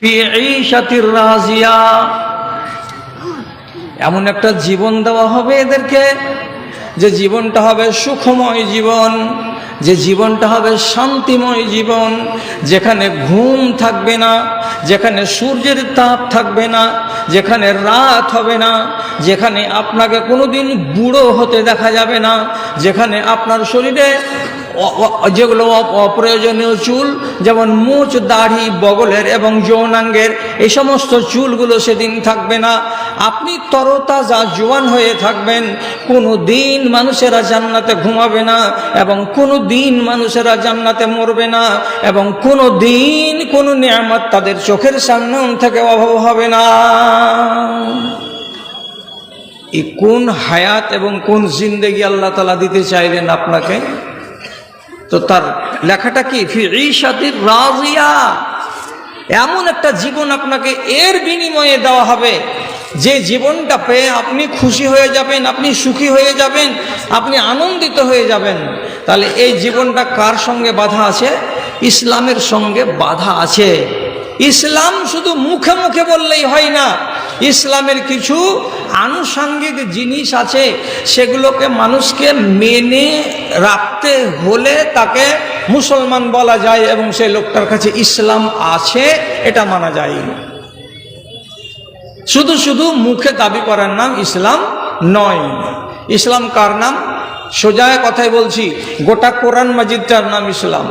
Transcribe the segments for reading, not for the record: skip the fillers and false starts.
ফি ঈশাতির রাজিয়া, এমন একটা জীবন দেওয়া হবে এদেরকে যে জীবনটা হবে সুখময় জীবন, যে জীবনটা হবে শান্তিময় জীবন, যেখানে ঘুম থাকবে না, যেখানে সূর্যের তাপ থাকবে না, যেখানে রাত হবে না, যেখানে আপনাকে কোনোদিন বুড়ো হতে দেখা যাবে না, যেখানে আপনার শরীরে যেগুলো অপ্রয়োজনীয় চুল যেমন মুছ, দাড়ি, বগলের এবং যৌনাঙ্গের এই সমস্ত চুলগুলো সেদিন থাকবে না। আপনি তরতাজা জোয়ান হয়ে থাকবেন। কোনো দিন মানুষেরা জান্নাতে ঘুমাবে না এবং কোনো দিন মানুষেরা জান্নাতে মরবে না এবং কোনো দিন কোনো নিয়ামত তাদের চোখের সামনে থেকে অভাব হবে না। এই কোন হায়াত এবং কোন জিন্দেগি আল্লাহ তাআলা দিতে চাইলেন আপনাকে? তো তার লেখাটা কি? ফি ঈশাতির রাজিয়া, এমন একটা জীবন আপনাকে এর বিনিময়ে দেওয়া হবে যে জীবনটা পেয়ে আপনি খুশি হয়ে যাবেন, আপনি সুখী হয়ে যাবেন, আপনি আনন্দিত হয়ে যাবেন। তাহলে এই জীবনটা কার সঙ্গে বাধা আছে? ইসলামের সঙ্গে বাধা আছে। ইসলাম শুধু মুখে মুখে বললেই হয় না, ইসলামের কিছু আনুষঙ্গিক জিনিস আছে, সেগুলোকে মানুষকে মেনে রাখতে হলে তাকে মুসলমান বলা যায় এবং সেই লোকটার কাছে ইসলাম আছে এটা মানা যায়। শুধু শুধু মুখে দাবি করার নাম ইসলাম নয়। ইসলাম কার নাম? সোজা কথাই বলছি, গোটা কোরআন মাজিদটার নাম ইসলাম।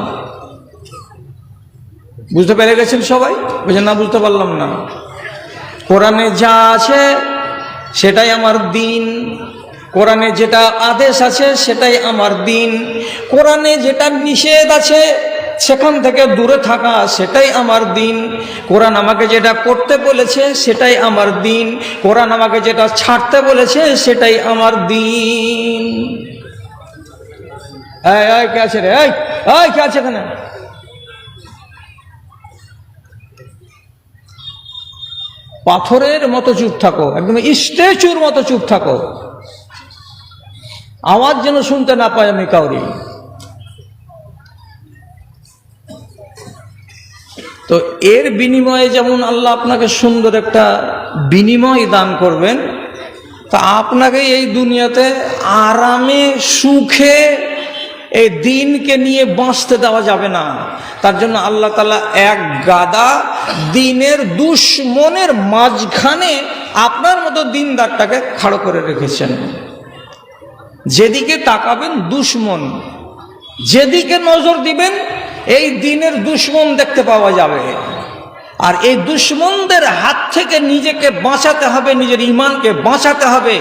বুঝতে পেরে গেছেন সবাই? বুঝেন না? বুঝতে পারলাম না। কোরআনে যা আছে সেটাই আমার দিন, কোরআনে যেটা আদেশ আছে সেটাই আমার দিন, কোরআনে যেটা নিষেধ আছে সেখান থেকে দূরে থাকা সেটাই আমার দিন, কোরআন আমাকে যেটা করতে বলেছে সেটাই আমার দিন, কোরআন আমাকে যেটা ছাড়তে বলেছে সেটাই আমার দিন। এই কে আছে রে? এই কে আছে এখানে? পাথরের মতো চুপ থাকো, একদম স্ট্যাচুর মতো চুপ থাকো, আওয়াজ যেন শুনতে না পাই আমি কাউরি। তো এর বিনিময়ে যেমন আল্লাহ আপনাকে সুন্দর একটা বিনিময় দান করবেন, তা আপনাকে এই দুনিয়াতে আরামে সুখে এই দিনকে নিয়ে বাঁচতে দেওয়া যাবে না। তার জন্য আল্লাহ তাআলা এক গাদা দিনের দুশ্মনের মাঝখানে আপনার মতো দিনদারটাকে খাড়ো করে রেখেছেন। যেদিকে তাকাবেন দুশ্মন, যেদিকে নজর দিবেন এই দিনের দুশ্মন দেখতে পাওয়া যাবে। আর এই দুশ্মনদের হাত থেকে নিজেকে বাঁচাতে হবে, নিজের ইমানকে বাঁচাতে হবে,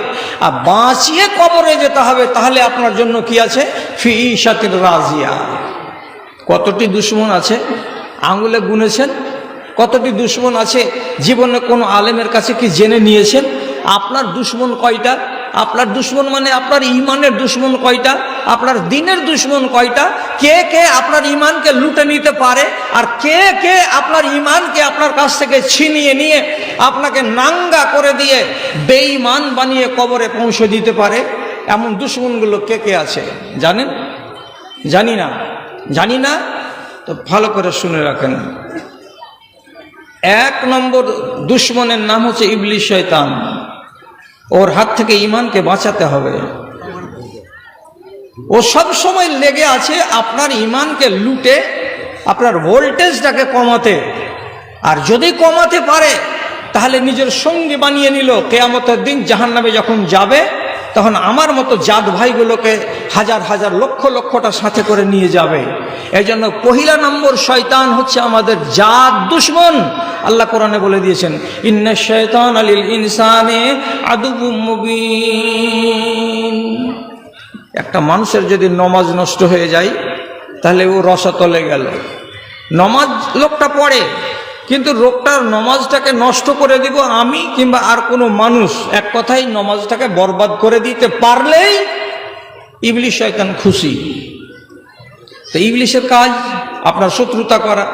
আর বাঁচিয়ে কবরে যেতে হবে। তাহলে আপনার জন্য কি আছে? ফি ঈশাতির রাজিয়া। কতটি দুশ্মন আছে আঙুলে গুনেছেন? কতটি দুশ্মন আছে জীবনে কোনো আলেমের কাছে কি জেনে নিয়েছেন? আপনার দুশ্মন কয়টা? আপনার দুশ্মন মানে আপনার ইমানের দুশ্মন কয়টা? আপনার দিনের দুশ্মন কয়টা? কে কে আপনার ইমানকে লুটে নিতে পারে আর কে কে আপনার ইমানকে আপনার কাছ থেকে ছিনিয়ে নিয়ে আপনাকে নাঙ্গা করে দিয়ে বেঈমান বানিয়ে কবরে পৌঁছে দিতে পারে? এমন দুশ্মনগুলো কে কে আছে জানেন? জানি না। জানি না তো ভালো করে শুনে রাখেন। এক নম্বর দুশ্মনের নাম হচ্ছে ইবলিস, শয়তান। ওর হাত থেকে ইমানকে বাঁচাতে হবে। ও সব সময় লেগে আছে আপনার ইমানকে লুটে আপনার ভোল্টেজটাকে কমাতে। আর যদি কমাতে পারে তাহলে নিজের সঙ্গী বানিয়ে নিল। কিয়ামতের দিন জাহান্নামে যখন যাবে তখন আমার মতো জাত ভাইগুলোকে হাজার হাজার লক্ষ লক্ষটা সাথে করে নিয়ে যাবে। এই জন্য পহিলা নম্বর শয়তান হচ্ছে আমাদের জাত দুশ্মন। আল্লাহ কোরআনে বলে দিয়েছেন, ইন্নাশ শাইতানা লিল ইনসানি আদুউম মুবিন। একটা মানুষের যদি নমাজ নষ্ট হয়ে যায় তাহলে ও রসাতলে গেল। নমাজ লোকটা পড়ে, কিন্তু লোকটার নমাজটাকে নষ্ট করে দিব আমি কিংবা আর কোনো মানুষ, এক কথাই নমাজটাকে বরবাদ করে দিতে পারলেই ইবলিস শয়তান খুশি। তো ইবলিসের কাজ আপনার শত্রুতা করা।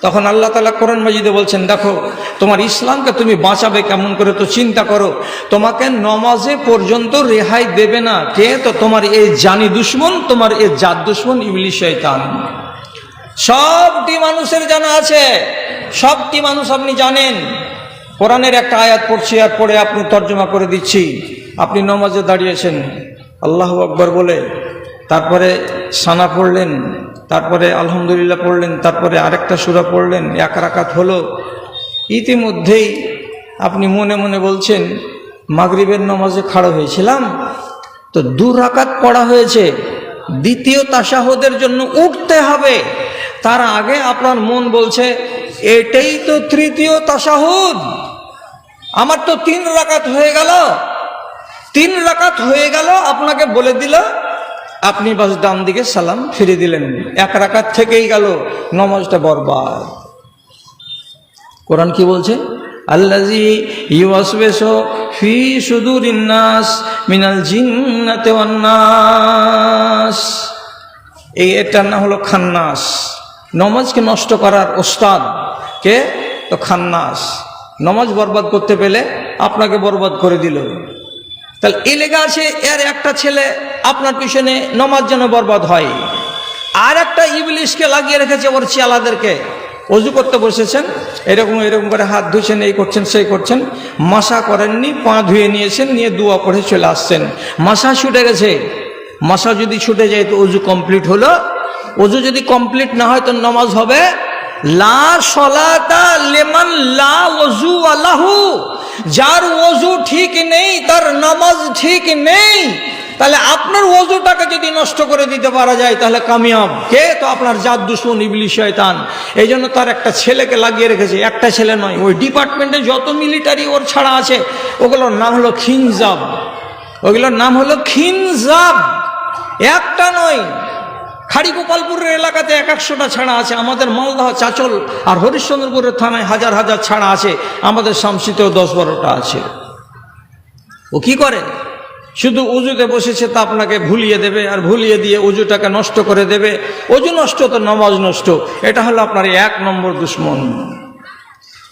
তখন আল্লাহ তাআলা কোরআন মাজিদে বলছেন, দেখো তোমার ইসলামকে তুমি বাঁচাবে কেমন করে, তো চিন্তা করো। তোমাকে নমাজে পর্যন্ত রেহাই দেবে না কে? তো তোমার এই জানি দুশ্মন, তোমার এই জাত দুশ্মন ইবলিস শয়তান। সবটি মানুষের জানা আছে, সবটি মানুষ আপনি জানেন। কোরআনের একটা আয়াত পড়ছি আর পড়ে আপনি তর্জমা করে দিচ্ছি। আপনি নামাজে দাঁড়িয়েছেন, আল্লাহু আকবার বলে, তারপরে সানা পড়লেন, তারপরে আলহামদুলিল্লাহ পড়লেন, তারপরে আরেকটা সূরা পড়লেন, এক রাকাত হলো। ইতিমধ্যেই আপনি মনে মনে বলছেন, মাগরিবের নামাজে খাড়া হয়েছিলাম তো 2 রাকাত পড়া হয়েছে, দ্বিতীয় তাশাহুদের জন্য উঠতে হবে। তার আগে আপনার মন বলছে এটাই তো তৃতীয় তাশাহুদ, আমার তো 3 রাকাত হয়ে গেল। 3 রাকাত হয়ে গেল, আপনাকে বলে দিল, আপনি বাস ডান দিকে সালাম ফিরে দিলেন, 1 রাকাত থেকেই গেল, নামাজটা বরবাদ। কোরআন কি বলছে? আল্লাযী ইউওয়াসওয়িসু ফি সুদুরিন নাস মিনাল জিন্নাতি ওয়ান নাস। এটার নাম হলো খান্নাস। নামাজকে নষ্ট করার ওস্তাদ কে? তো খান্নাস। নামাজ বরবাদ করতে পেলে আপনাকে বরবাদ করে দিল। তাহলে এই লেখা আছে এর একটা ছেলে আপনার পিছনে নামাজ যেন বরবাদ হয়, আর একটা ইবলিশকে লাগিয়ে রেখেছে ওর চেলাদেরকে। অজু করতে বসেছেন, এরকম এরকম করে হাত ধুয়েছেন, এই করছেন সেই করছেন, মাসা করেননি, পা ধুয়ে নিয়েছেন, নিয়ে দুয়া পড়ে চলে আসছেন। মাসা ছুটে গেছে। মাসা যদি ছুটে যায় তো অজু কমপ্লিট হলো? অজু যদি কমপ্লিট না হয় তো নামাজ হবে লা সলাতা লিমান লা ওযু আলাহু। যার ওযু ঠিক নেই তার নামাজ ঠিক নেই। তাহলে আপনার ওযুটাকে যদি নষ্ট করে দিতে পারা যায় তাহলে কামিয়াব কে? তো আপনার জাত দুশমন ইবলিশ শয়তান। এই জন্য তার একটা ছেলেকে লাগিয়ে রেখেছে, একটা ছেলে নয়, ওই ডিপার্টমেন্টে যত মিলিটারি ওর ছাড়া আছে ওগুলোর নাম হলো খিনজাব। ওগুলোর নাম হলো খিনজাব, একটা নয়। খাড়িগোপালপুরের এলাকাতে 100টা ছাড়া আছে, আমাদের মালদহ, চাচল আর হরিশ্চন্দ্রপুরের থানায় হাজার হাজার ছাড়া আছে, আমাদের শামসিতেও 10-12টা আছে। ও কি করে? শুধু উজুতে বসেছে তা আপনাকে ভুলিয়ে দেবে, আর ভুলিয়ে দিয়ে উজুটাকে নষ্ট করে দেবে। অজু নষ্ট তো নামাজ নষ্ট। এটা হলো আপনার 1 নম্বর দুশ্মন।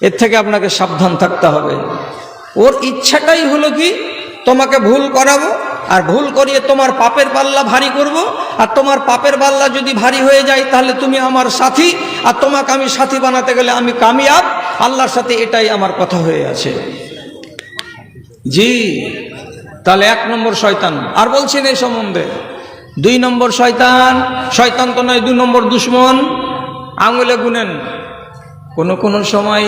এর থেকে আপনাকে সাবধান থাকতে হবে। ওর ইচ্ছাটাই হলো কি তোমাকে ভুল করাবো, আর ভুল করিয়ে তোমার পাপের পাল্লা ভারী করব। আর তোমার পাপের পাল্লা যদি ভারী হয়ে যায় তাহলে তুমি আমার সাথী, আর তোমাকে আমি সাথী বানাতে গেলে আমি কামিয়াব আল্লাহর সাথে। এটাই আমার কথা হয়ে আছে। জি, তাহলে 1 নম্বর শয়তান। আর বলছেন এই সম্বন্ধে 2 নম্বর শয়তান। শয়তান তো নয়, 2 নম্বর দুশ্মন। আঙুলে গুনেন। কোন সময়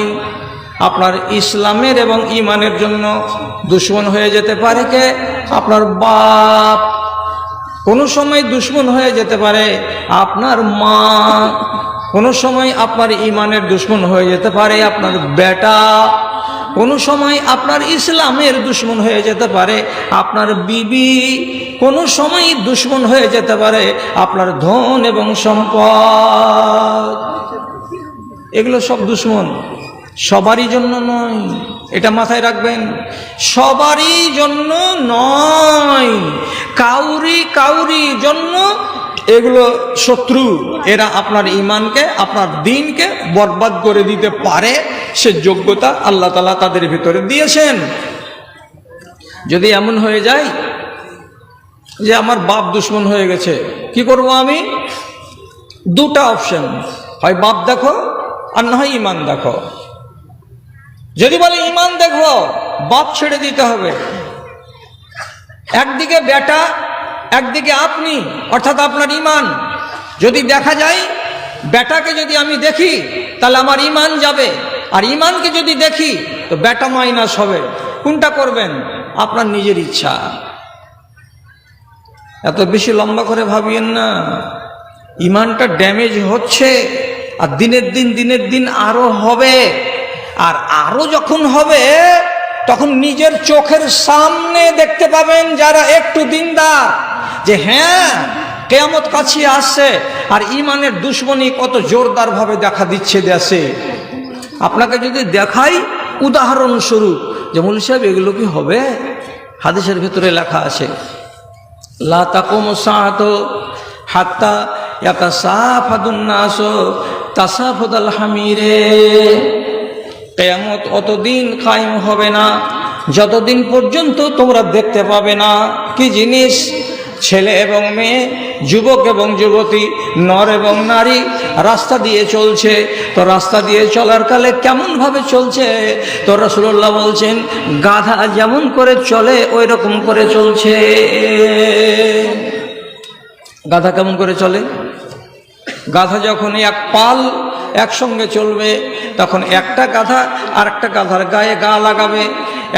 আপনার ইসলামের এবং ইমানের জন্য দুশ্মন হয়ে যেতে পারে কে? আপনার বাপ। কোন সময় দুশ্মন হয়ে যেতে পারে আপনার মা। কোন সময় আপনার ইমানের দুশ্মন হয়ে যেতে পারে আপনার বেটা। কোন সময় আপনার ইসলামের দুশ্মন হয়ে যেতে পারে আপনার বিবি। কোন সময় দুশ্মন হয়ে যেতে পারে আপনার ধন এবং সম্পদ। এগুলো সব দুশ্মন, সবারই জন্য নয়, এটা মাথায় রাখবেন। সবারই জন্য নয়, কাউরি জন্য এগুলো শত্রু। এরা আপনার ঈমানকে, আপনার দ্বীনকে বরবাদ করে দিতে পারে, সে যোগ্যতা আল্লাহ তাআলা তাদের ভিতরে দিয়েছেন। যদি এমন হয়ে যায় যে আমার বাপ দুশ্মন হয়ে গেছে, কি করব আমি? 2টা অপশন, হয় বাপ দেখো আর না হয় ঈমান দেখো। যদি বলে ঈমান দেখো, বাপ ছেড়ে দিতে হবে। একদিকে বেটা, একদিকে আপনি, অর্থাৎ আপনার ঈমান। যদি দেখা যায় বেটাকে যদি আমি দেখি তাহলে আমার ঈমান যাবে, আর ঈমানকে যদি দেখি তো বেটা মাইনাস হবে। কোনটা করবেন? আপনার নিজের ইচ্ছা। এত বেশি লম্বা করে ভাবিয়েন না। ঈমানটা ড্যামেজ হচ্ছে, আর দিনের দিন আরো হবে। আর আরো যখন হবে তখন নিজের চোখের সামনে দেখতে পাবেন যারা একটু দিনদার, যে হ্যাঁ কিয়ামত কাছে আসছে, আর ঈমানের দুশ্মনী কত জোরদার ভাবে দেখা দিচ্ছে দেশে। আপনাকে যদি দেখাই উদাহরণস্বরূপ, যে মৌলভী সাহেব এগুলো কি হবে? হাদিসের ভিতরে লেখা আছে, লা তাকুমু সাআতু হাত্তা ইয়াতাসাফাদুন নাসু তাসাফুদাল হামিরে। কিয়ামত অতদিন কায়েম হবে না যতদিন পর্যন্ত তোমরা দেখতে পাবে না কি জিনিস? ছেলে এবং মেয়ে, যুবক এবং যুবতী, নর এবং নারী রাস্তা দিয়ে চলছে। তো রাস্তা দিয়ে চলার কালে কেমনভাবে চলছে? তো রাসূলুল্লাহ বলছেন, গাধা যেমন করে চলে ওই রকম করে চলছে। গাধা কেমন করে চলে? গাধা যখন এক পাল একসঙ্গে চলবে, তখন একটা গাধা আর একটা গাধার গায়ে গা লাগাবে,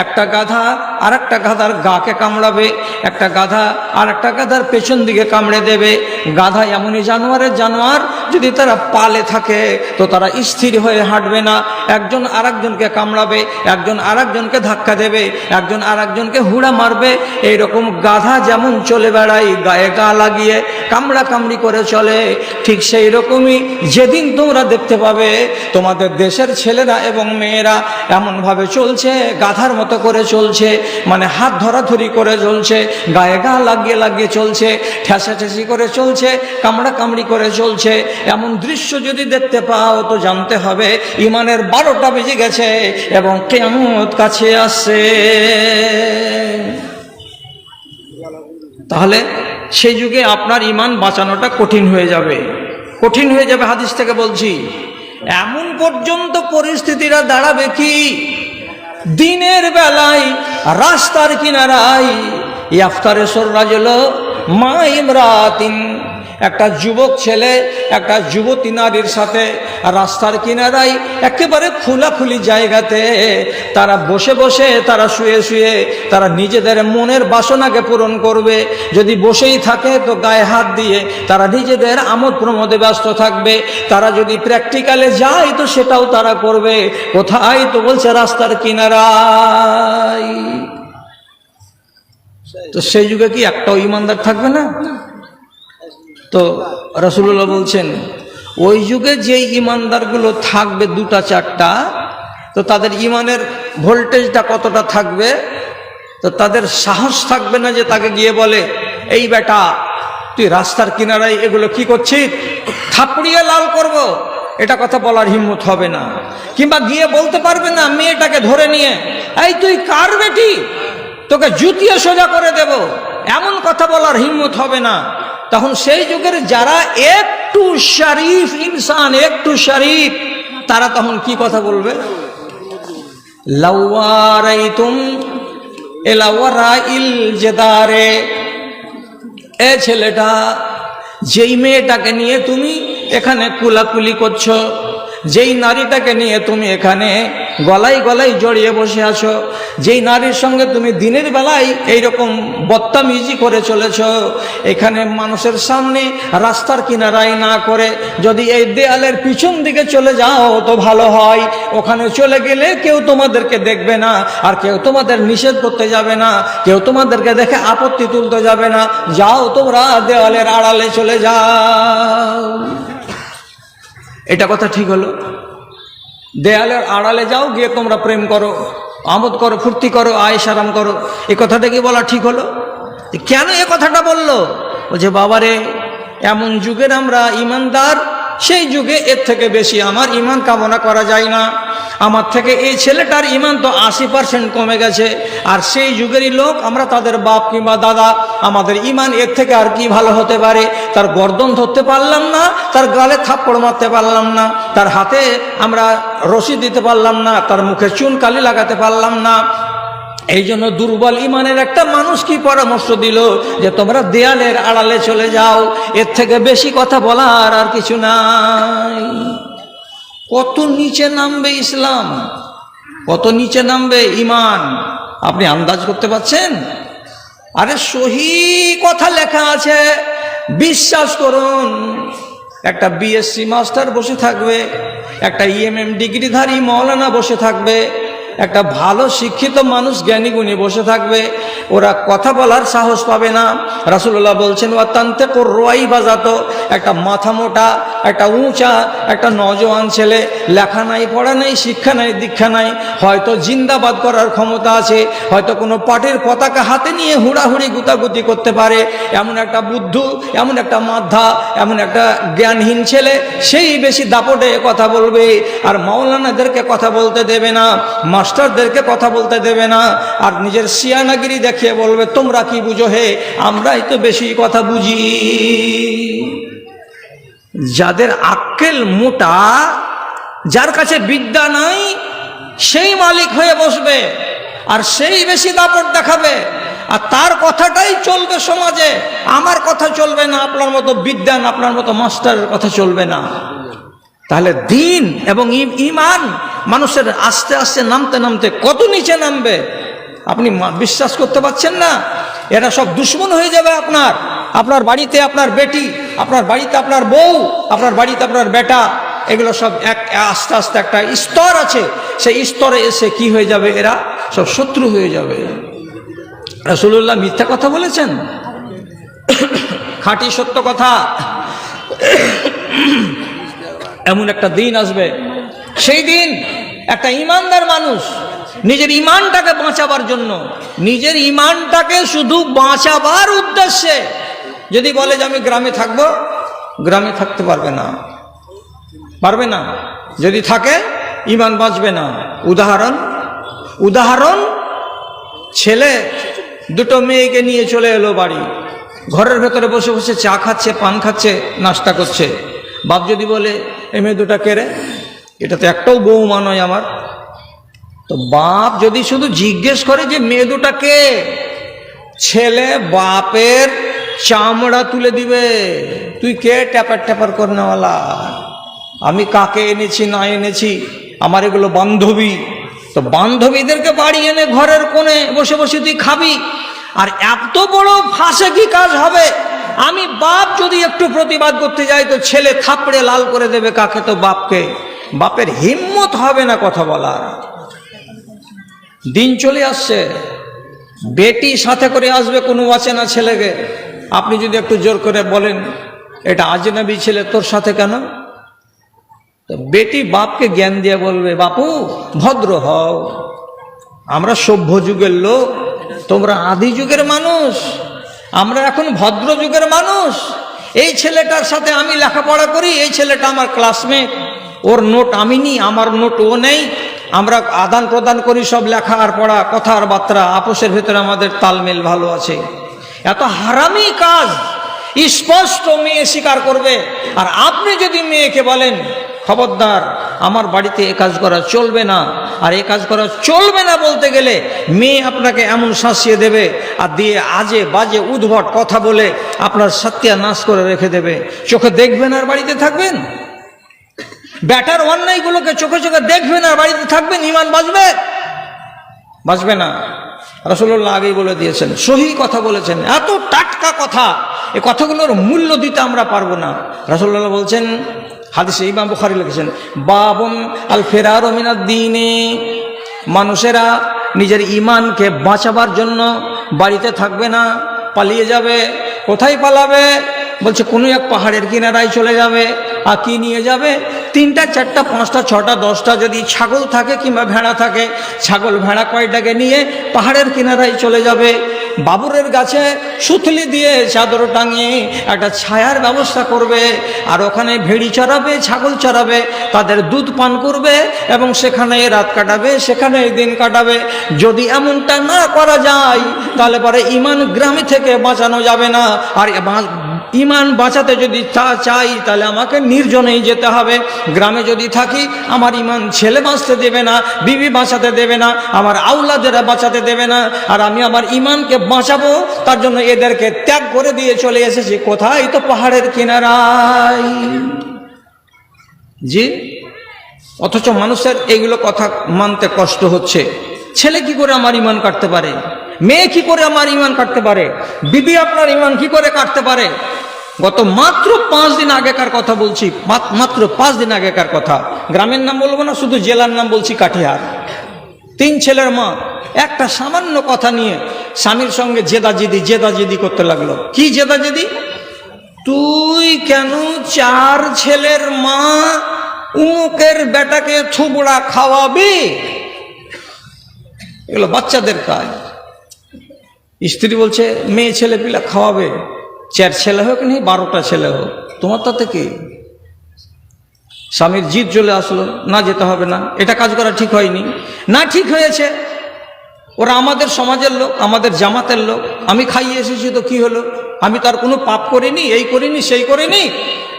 একটা গাধা আর একটা গাধার গাকে কামড়াবে, একটা গাধা আর একটা গাধার পেছন দিকে কামড়ে দেবে। গাধা এমনই জানোয়ারের জানোয়ার, যদি তারা পালে থাকে তো তারা স্থির হয়ে হাঁটবে না, একজন আর একজনকে কামড়াবে, একজন আর একজনকে ধাক্কা দেবে, একজন আর একজনকে হুড়া মারবে। এইরকম গাধা যেমন চলে বেড়ায় গায়ে গা লাগিয়ে কামড়া কামড়ি করে চলে, ঠিক সেই রকমই যেদিন তোমরা দেখতে পাবে তোমাদের দেশের ছেলেরা এবং মেয়েরা এমনভাবে চলছে, গাধার মতো করে চলছে, মানে হাত ধরাধরি করে চলছে, গায়ে গা লাগিয়ে লাগিয়ে চলছে, ঠেসাঠেসি করে চলছে, কামড়া কামড়ি করে চলছে, এমন দৃশ্য যদি দেখতে পাও তো জানতে হবে ইমানের 12টা বেজে গেছে এবং কিয়ামত কাছে আসছে। তাহলে সেই যুগে আপনার ইমান বাঁচানোটা কঠিন হয়ে যাবে, কঠিন হয়ে যাবে। হাদিস থেকে বলছি, এমন পর্যন্ত পরিস্থিতিরা দাঁড়াবে কি, দিনের বেলায় রাস্তার কিনারায় ইফতারেশ্বর রাজল মা ইমরাতিন, একটা যুবক ছেলে একটা যুবতী নারীর সাথে রাস্তার কিনারায় একেবারে খোলাখুলি জায়গাতে তারা বসে বসে, তারা শুয়ে শুয়ে তারা নিজেদের মনের বাসনাকে পূরণ করবে। যদি বসেই থাকে তো গায়ে হাত দিয়ে তারা নিজেদের আমোদ প্রমোদে ব্যস্ত থাকবে। তারা যদি প্র্যাকটিক্যালে যায় তো সেটাও তারা করবে। কোথায়? তো বলছে রাস্তার কিনারায়। তো সেই যুগে কি একটাও ইমানদার থাকবে না? তো রাসূলুল্লাহ বলছেন, ওই যুগে যেই ইমানদারগুলো থাকবে 2-4টা, তো তাদের ইমানের ভোল্টেজটা কতটা থাকবে? তো তাদের সাহস থাকবে না যে তাকে গিয়ে বলে, এই বেটা তুই রাস্তার কিনারায় এগুলো কি করছিস, থাপড়িয়ে লাল করব, এটা কথা বলার হিম্মত হবে না। কিংবা গিয়ে বলতে পারবে না মেয়েটাকে ধরে নিয়ে, এই তুই কার বেটি, তোকে জুতিয়ে সোজা করে দেব, এমন কথা বলার হিম্মত হবে না। তখন সেই যুগের যারা একটু শরীফ ইনসান, একটু শরীফ, তারা তখন কি কথা বলবে? লাওয়ারাইতুম এলাওয়ারাইল জেদারে, এ ছেলেটা, যেই মেয়েটাকে নিয়ে তুমি এখানে কুলাকুলি করছো, যেই নারীটাকে নিয়ে তুমি এখানে গলায় গলায় জড়িয়ে বসে আছো, যেই নারীর সঙ্গে তুমি দিনের বেলায় এইরকম বদতামিজি করে চলেছ, এখানে মানুষের সামনে রাস্তার কিনারায় না করে যদি এই দেয়ালের পিছন দিকে চলে যাও তো ভালো হয়। ওখানে চলে গেলে কেউ তোমাদেরকে দেখবে না, আর কেউ তোমাদের নিষেধ করতে যাবে না, কেউ তোমাদেরকে দেখে আপত্তি তুলতে যাবে না। যাও তোমরা দেওয়ালের আড়ালে চলে যাও। এটা কথা ঠিক হলো? দেয়ালের আড়ালে যাও, গিয়ে তোমরা প্রেম করো, আমোদ করো, ফুর্তি করো, আয়েশ আরাম করো, এই কথাটা কি বলা ঠিক হলো? কেন এ কথাটা বললো? বলছে বাবারে, এমন যুগের আমরা ইমানদার, সেই যুগে এর থেকে বেশি আমার ইমান কামনা করা যায় না। আমার থেকে এই ছেলেটার ইমান তো 80% কমে গেছে, আর সেই যুগেরই লোক আমরা, তাদের বাপ কিংবা দাদা, আমাদের ইমান এর থেকে আর কি ভালো হতে পারে? তার গর্দন ধরতে পারলাম না, তার গালে থাপ্পড় মারতে পারলাম না, তার হাতে আমরা রশি দিতে পারলাম না, তার মুখে চুন কালি লাগাতে পারলাম না। এই জন্য দুর্বল ইমানের একটা মানুষ কি পরামর্শ দিল যে তোমরা দেয়ালের আড়ালে চলে যাও, এর থেকে বেশি কথা বলার আর কিছু নাই। কত নিচে নামবে ইসলাম, কত নিচে নামবে ইমান, আপনি আন্দাজ করতে পারছেন? আরে সহি কথা লেখা আছে, বিশ্বাস করুন। একটা বিএসসি মাস্টার বসে থাকবে, একটা ইএমএম ডিগ্রিধারী মৌলানা বসে থাকবে, একটা ভালো শিক্ষিত মানুষ জ্ঞানী গুণী বসে থাকবে, ওরা কথা বলার সাহস পাবে না। রাসূলুল্লাহ বলছেন ওয়াতান্তে কোরওয়াই বাজাতো, একটা মাথা মোটা একটা উঁচা একটা নজওয়ান ছেলে, লেখা নাই, পড়া নাই, শিক্ষা নাই, দীক্ষা নাই, হয়তো জিন্দাবাদ করার ক্ষমতা আছে, হয়তো কোনো পার্টির পতাকা হাতে নিয়ে হুড়াহুড়ি গুতাগুতি করতে পারে, এমন একটা বুদ্ধু, এমন একটা মাদ্ধা, এমন একটা জ্ঞানহীন ছেলে, সেই বেশি দাপটে কথা বলবে। আর মাওলানাদেরকে কথা বলতে দেবে না, মাস্টারদেরকে কথা বলতে দেবে না, আর নিজের সিয়ানাগিরি দেখিয়ে বলবে তোমরা কি বুঝো হে, আমরাই তো বেশি কথা বুঝি। যাদের আক্কেল মোটা, যার কাছে বিদ্যা নাই, সেই মালিক হয়ে বসবে আর সেই বেশি দাপট দেখাবে, আর তার কথাটাই চলবে সমাজে। আমার কথা চলবে না, আপনার মতো বিদ্যান, আপনার মতো মাস্টারের কথা চলবে না। তাহলে দিন এবং ইমান মানুষের আস্তে আস্তে নামতে নামতে কত নিচে নামবে আপনি বিশ্বাস করতে পারছেন না। এরা সব দুশ্মন হয়ে যাবে আপনার, আপনার বাড়িতে আপনার বেটি, আপনার বাড়িতে আপনার বউ, আপনার বাড়িতে আপনার বেটা, এগুলো সব এক আস্তে আস্তে একটা স্তর আছে, সেই স্তরে এসে কি হয়ে যাবে, এরা সব শত্রু হয়ে যাবে। রাসূলুল্লাহ মিথ্যা কথা বলেছেন? খাঁটি সত্য কথা। এমন একটা দিন আসবে, সেই দিন একটা ইমানদার মানুষ নিজের ইমানটাকে বাঁচাবার জন্য, নিজের ইমানটাকে শুধু বাঁচাবার উদ্দেশ্যে যদি বলে যে আমি গ্রামে থাকবো, গ্রামে থাকতে পারবে না, পারবে না। যদি থাকে ইমান বাঁচবে না। উদাহরণ, ছেলে দুটো মেয়েকে নিয়ে চলে এলো বাড়ি, ঘরের ভেতরে বসে বসে চা খাচ্ছে, পান খাচ্ছে, নাস্তা করছে। বাপ যদি বলে এ মেয়ে দুটা কে রে, এটা তো একটাও বৌমা নয় আমার, তো বাপ যদি শুধু জিজ্ঞেস করে যে মেয়ে দুটা কে, ছেলে বাপের চামড়া তুলে দিবে। তুই কে ট্যাপার ট্যাপার করনেওয়ালা, আমি কাকে এনেছি না এনেছি, আমার এগুলো বান্ধবী। তো বান্ধবীদেরকে বাড়ি এনে ঘরের কোণে বসে বসে তুই খাবি, আর এত বড় ফাঁসে কি কাজ হবে? আমি বাপ যদি একটু প্রতিবাদ করতে যাই তো ছেলে থাপড়ে লাল করে দেবে কাকে, তো বাপকে। বাপের হিম্মত হবে না কথা বলার। দিন চলে আসছে, বেটি সাথে করে আসবে কোনো অচেনা ছেলেকে, আপনি যদি একটু জোর করে বলেন এটা আজনবী ছেলে, তোর সাথে কেন? তো বেটি বাপকে জ্ঞান দিয়ে বলবে বাপু ভদ্র হও, আমরা সভ্য যুগের লোক, তোমরা আদি যুগের মানুষ, আমরা এখন ভদ্র যুগের মানুষ। এই ছেলেটার সাথে আমি লেখাপড়া করি, এই ছেলেটা আমার ক্লাসমেট, ওর নোট আমি নিই, আমার নোট ও নেই, আমরা আদান প্রদান করি সব লেখা আর পড়া, কথা আর বার্তা, আপোষের ভেতরে আমাদের তালমেল ভালো আছে। এত হারামি কাজ স্পষ্ট মেয়ে স্বীকার করবে। আর আপনি যদি মেয়েকে বলেন খবরদার আমার বাড়িতে এ কাজ করা চলবে না, আর এ কাজ করা চলবে না বলতে গেলে মেয়ে আপনাকে এমন শাসিয়ে দেবে আর দিয়ে আজে বাজে উদ্ভট কথা বলে আপনার সত্যানাশ করে রেখে দেবে। চোখে দেখবেন আর বাড়িতে থাকবেন, ব্যাটার অন্যায়গুলোকে চোখে চোখে দেখবেন আর বাড়িতে থাকবেন, ইমান বাঁচবে? বাঁচবে না। রাসূলুল্লাহ আগেই বলে দিয়েছেন, সহি কথা বলেছেন, এত টাটকা কথা, এই কথাগুলোর মূল্য দিতে আমরা পারবো না। রাসূলুল্লাহ বলছেন, হাদিসে ইমাম বুখারী লিখেছেন, বাবুন আল ফিরারু মিনাদ দ্বীনি, মানুষেরা নিজের ইমানকে বাঁচাবার জন্য বাড়িতে থাকবে না, পালিয়ে যাবে। কোথায় পালাবে? বলছে কোনো এক পাহাড়ের কিনারায় চলে যাবে। আর কি নিয়ে যাবে? 3টা 4টা 5টা 6টা 10টা যদি ছাগল থাকে কিংবা ভেড়া থাকে, ছাগল ভেড়া কয়টাকে নিয়ে পাহাড়ের কিনারায় চলে যাবে। বাবুরের গাছে সুতলি দিয়ে চাদর টাঙিয়ে একটা ছায়ার ব্যবস্থা করবে, আর ওখানে ভেড়ি চড়াবে, ছাগল চড়াবে, তাদের দুধ পান করবে এবং সেখানে রাত কাটাবে, সেখানে দিন কাটাবে। যদি এমনটা না করা যায় তাহলে পরে ইমান গ্রামে থেকে বাঁচানো যাবে না। আর ইমান বাঁচাতে যদি চাই তাহলে আমাকে নির্জনেই যেতে হবে। গ্রামে যদি থাকি আমার ইমান ছেলে বাঁচতে দেবে না, বিবি বাঁচাতে দেবে না, আমার আউলাদেরা বাঁচাতে দেবে না। আর আমি আমার ইমানকে বাঁচাবো, তার জন্য এদেরকে ত্যাগ করে দিয়ে চলে এসেছি কোথায়? তো পাহাড়ের কিনারায়। জি, অথচ মানুষের এইগুলো কথা মানতে কষ্ট হচ্ছে। ছেলে কি করে আমার ইমান কাটতে পারে? মেয়ে কি করে আমার ইমান কাটতে পারে? বিবি আপনার ইমান কি করে কাটতে পারে? গত মাত্র 5 দিন আগেকার কথা বলছি, মাত্র 5 দিন আগেকার কথা। গ্রামের নাম বলবো না, শুধু জেলার নাম বলছি, কাটিহার। 3 ছেলের মা একটা সামান্য কথা নিয়ে স্বামীর সঙ্গে জেদাজেদি করতে লাগলো। কি জেদাজেদি? তুই কেন 4 ছেলের মা উমুকের বেটাকে থুবড়া খাওয়াবি? এগুলো বাচ্চাদের কাজ। স্ত্রী বলছে মেয়ে ছেলে পিলা খাওয়াবে, 4 ছেলে হোক নেই 12টা ছেলে হোক, তোমার তাতে কি? স্বামীর জিদ চলে আসলো, না যেতে হবে না, এটা কাজ করা ঠিক হয়নি। না ঠিক হয়েছে, ওরা আমাদের সমাজের লোক, আমাদের জামাতের লোক, আমি খাইয়ে এসেছি তো কি হলো, আমি তার কোনো পাপ করিনি, এই করিনি সেই করিনি।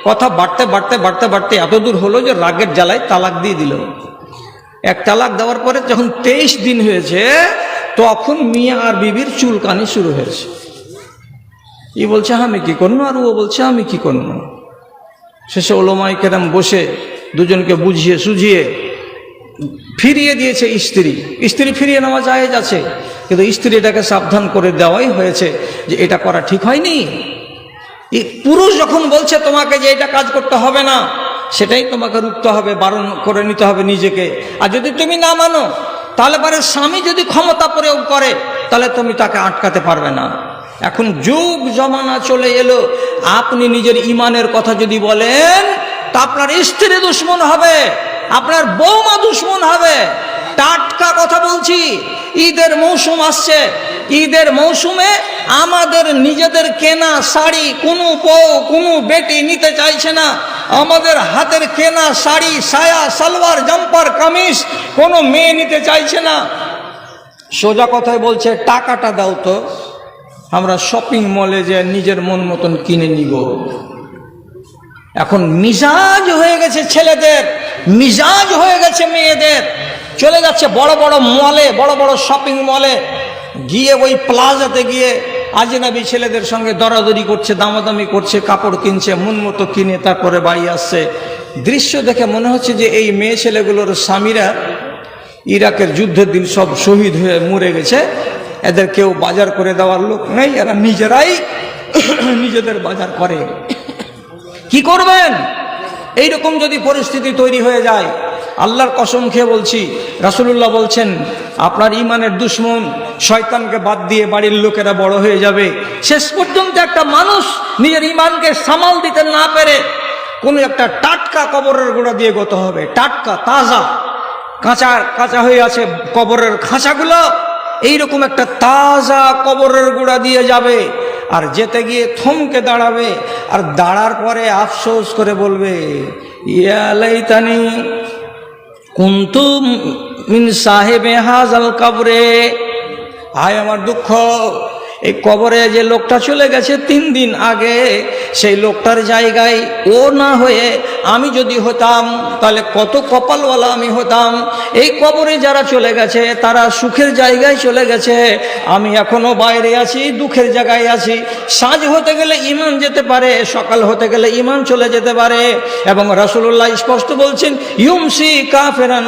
কথা বাড়তে বাড়তে বাড়তে বাড়তে এত দূর হলো যে রাগের জ্বালায় তালাক দিয়ে দিল। 1 তালাক দেওয়ার পরে যখন 23 দিন হয়েছে তখন মিয়া আর বিবির চুলকানি শুরু হয়েছে। ই বলছে আমি কি করবো, আর ও বলছে আমি কি করবো। শেষে ওলামায়ে কেরাম বসে দুজনকে বুঝিয়ে সুঝিয়ে ফিরিয়ে দিয়েছে। স্ত্রী ফিরিয়ে নেওয়া জায়েজ আছে, কিন্তু স্ত্রীটাকে সাবধান করে দেওয়াই হয়েছে যে এটা করা ঠিক হয়নি। পুরুষ যখন বলছে তোমাকে যে এটা কাজ করতে হবে না, সেটাই তোমাকে রুখতে হবে, বারণ করে নিতে হবে নিজেকে। আর যদি তুমি না মানো, তাহলে পরে স্বামী যদি ক্ষমতা প্রয়োগ করে তাহলে তুমি তাকে আটকাতে পারবে না। এখন যুগ জমানা চলে এলো, আপনি নিজের ইমানের কথা যদি বলেন তা আপনার স্ত্রী দুশ্মন হবে, আপনার বৌমা দুশ্মন হবে। টাটকা কথা বলছি, ঈদের মৌসুম আসছে, ঈদের মৌসুমে আমাদের নিজেদের কেনা শাড়ি কোনো বউ কোনো বেটি নিতে চাইছে না। আমাদের হাতের কেনা শাড়ি, সায়া, সালোয়ার, জাম্পার, কামিজ কোনো মেয়ে নিতে চাইছে না। সোজা কথায় বলছে টাকাটা দাও তো, আমরা শপিং মলে যে নিজের মন মতন কিনে নিব। এখন মিজাজ হয়ে গেছে ছেলেদের, মিজাজ হয়ে গেছে মেয়েদের, চলে যাচ্ছে বড় বড় মলে, বড় বড় শপিং মলে গিয়ে ওই প্লাজাতে গিয়ে আজনাবি ছেলেদের সঙ্গে দরাদরি করছে, দামাদামি করছে, কাপড় কিনছে, মন মতো কিনে তারপরে বাড়ি আসছে। দৃশ্য দেখে মনে হচ্ছে যে এই মেয়ে ছেলেগুলোর স্বামীরা ইরাকের যুদ্ধের দিন সব শহীদ হয়ে মরে গেছে, এদের কেউ বাজার করে দেওয়ার লোক নেই, এরা নিজেরাই নিজেদের বাজার করে। কি করবেন এইরকম যদি পরিস্থিতি তৈরি হয়ে যায়? আল্লাহর কসম খেয়ে বলছি, রাসূলুল্লাহ বলছেন আপনার ইমানের দুশ্মন শয়তানকে বাদ দিয়ে বাড়ির লোকেরা বড় হয়ে যাবে। শেষ পর্যন্ত একটা মানুষ নিজের ইমানকে সামাল দিতে না পেরে কোনো একটা টাটকা কবরের গোড়া দিয়ে গত হবে। টাটকা তাজা, কাঁচা কাঁচা হয়ে আছে কবরের খাঁচাগুলো, এইরকম একটা তাজা কবরের গোড়া দিয়ে যাবে। আর যেতে গিয়ে থমকে দাঁড়াবে, আর দাঁড়ার পরে আফসোস করে বলবে ইয়া লাইতানি কুনতু মিন সাহেবে হাযাল কবরে, হায় আমার দুঃখ, এই কবরে যে লোকটা চলে গেছে 3 দিন আগে, সেই লোকটার জায়গায় ও না হয়ে আমি যদি হতাম তাহলে কত কপালওয়ালা আমি হতাম। এই কবরে যারা চলে গেছে তারা সুখের জায়গায় চলে গেছে, আমি এখনো বাইরে আছি, দুঃখের জায়গায় আছি। সাঁঝ হতে গেলে ঈমান যেতে পারে, সকাল হতে গেলে ঈমান চলে যেতে পারে। এবং রাসূলুল্লাহ স্পষ্ট বলছেন ইউমসি কাফিরান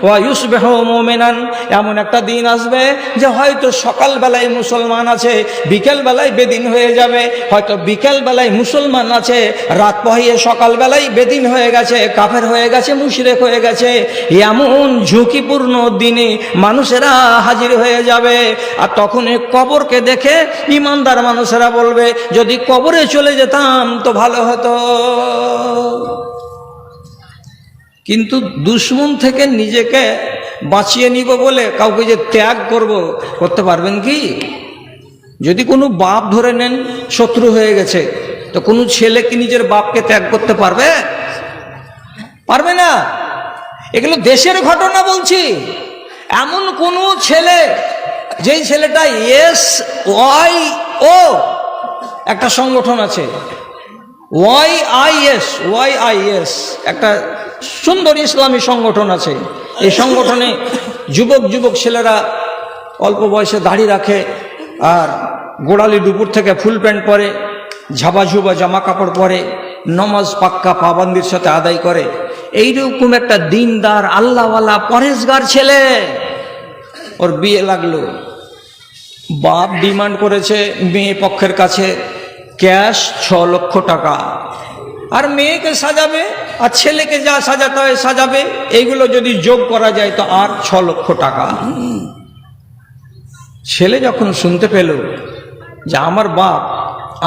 ওয়া ইউসবিহু মুমিনান, এমন একটা দিন আসবে যে হয়তো সকাল বেলায় মুসলমান আছে, বিকেল বেলায় বেদিন হয়ে যাবে, হয়তো বিকেল বেলায় মুসলমান আছে, রাত পহিয়ে সকাল বেলায় বেদিন হয়ে গেছে, কাফের হয়ে গেছে, মুশরিক হয়ে গেছে। এমন ঝুঁকিপূর্ণ দিনে মানুষেরা হাজির হয়ে যাবে। আর তখন এই কবরকে দেখে ইমানদার মানুষেরা বলবে যদি কবরে চলে যেতাম তো ভালো হতো। কিন্তু দুশ্মন থেকে নিজেকে বাঁচিয়ে নিব বলে কাউকে যে ত্যাগ করতে পারবেন কি? যদি কোনো বাপ ধরে নেন শত্রু হয়ে গেছে, তো কোনো ছেলে কি নিজের বাপকে ত্যাগ করতে পারবে? পারবে না। এগুলো দেশের ঘটনা বলছি। এমন কোন ছেলে, যেই ছেলেটা SYO একটা সংগঠন আছে, YIS একটা সুন্দর ইসলামী সংগঠন আছে। এই সংগঠনে যুবক ছেলেরা অল্প বয়সে দাড়ি রাখে, আর গোড়ালি দুপুর থেকে ফুল প্যান্ট পরে, ঝাবাঝুবা জামা কাপড় পরে, নমাজ পাক্কা পাবন্দির সাথে আদায় করে। এইরকম একটা দিনদার আল্লাহওয়ালা পরেশগার ছেলে, ওর বিয়ে লাগলো। বাপ ডিমান্ড করেছে মেয়ে পক্ষের কাছে ক্যাশ 6 লক্ষ টাকা, আর মেয়েকে সাজাবে আর ছেলেকে যা সাজাতে হয় সাজাবে, এইগুলো যদি যোগ করা যায় তো আর 6 লক্ষ টাকা। ছেলে যখন শুনতে পেল যে আমার বাপ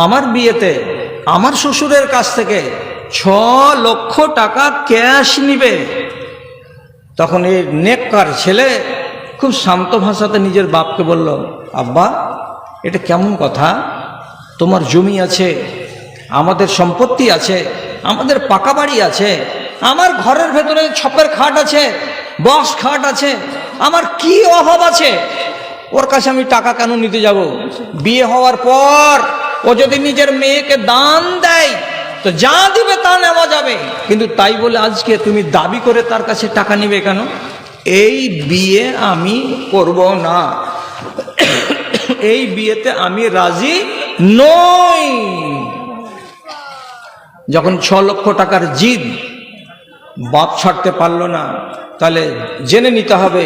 আমার বিয়েতে আমার শ্বশুরের কাছ থেকে 6 লক্ষ টাকা ক্যাশ নিবে। তখন এই নেককার ছেলে খুব শান্ত ভাষাতে নিজের বাপকে বলল, আব্বা এটা কেমন কথা? তোমার জমি আছে, আমাদের সম্পত্তি আছে, আমাদের পাকা বাড়ি আছে, আমার ঘরের ভেতরে ছপের খাট আছে, বক্স খাট আছে, আমার কি অভাব আছে? ওর কাছে আমি টাকা কেন নিতে যাব? বিয়ে হওয়ার পর ও যদি নিজের মেয়েকে দান দেয় তো যা দিবে তা নেওয়া যাবে, কিন্তু তাই বলে আজকে তুমি দাবি করে তার কাছে টাকা নিবে কেন? এই বিয়ে আমি করব না, এই বিয়েতে আমি রাজি নই। যখন 6 লক্ষ টাকার জিদ বাপ ছাড়তে পারলো না, তাহলে জেনে নিতে হবে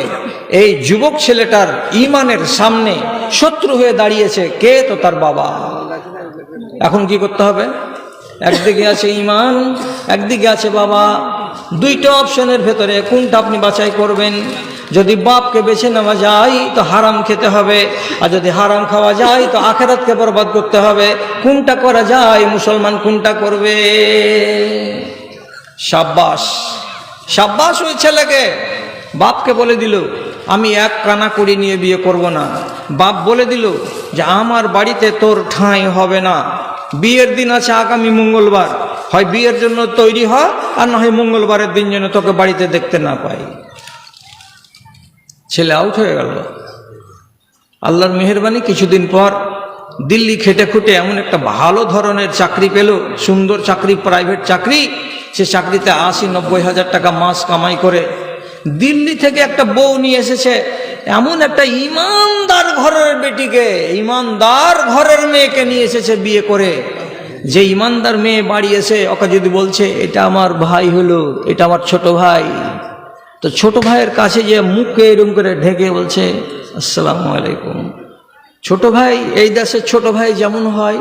এই যুবক ছেলেটার ঈমানের সামনে শত্রু হয়ে দাঁড়িয়েছে কে? তো তার বাবা। এখন কি করতে হবে? একদিকে আছে ঈমান, একদিকে আছে বাবা। দুইটা অপশনের ভেতরে কোনটা আপনি বাছাই করবেন? যদি বাপকে বেছে নেওয়া যায় তো হারাম খেতে হবে, আর যদি হারাম খাওয়া যায় তো আখিরাতকে বরবাদ করতে হবে। কোনটা করা যায়? মুসলমান কোনটা করবে? শাবাশ, শাবাশ ওই ছেলেকে। বাপকে বলে দিল আমি 1 কানা কড়ি নিয়ে বিয়ে করব না। বাপ বলে দিল যে আমার বাড়িতে তোর ঠাঁই হবে না। বিয়ের দিন আছে আগামী মঙ্গলবার, হয় বিয়ের জন্য তৈরি হ, আর না হয় মঙ্গলবারের দিন যেন তোকে বাড়িতে দেখতে না পাই। ছেলে আউট হয়ে গেল। আল্লাহর মেহেরবানি কিছুদিন পর দিল্লি খেটে খুটে এমন একটা ভালো ধরনের চাকরি পেল, সুন্দর চাকরি, প্রাইভেট চাকরি। সে চাকরিতে 80-90 হাজার টাকা মাস কামাই করে দিল্লি থেকে একটা বউ নিয়ে এসেছে। এমন একটা ইমানদার ঘরের বেটিকে, ইমানদার ঘরের মেয়েকে নিয়ে এসেছে বিয়ে করে। যে ইমানদার মেয়ে বাড়ি এসে ওকে যদি বলছে এটা আমার ভাই হলো, এটা আমার ছোট ভাই, তো ছোট ভাইয়ের কাছে যে মুখকে এরকম করে ঢেকে বলছে আসসালামু আলাইকুম। ছোট ভাই, এই দেশের ছোট ভাই যেমন হয়,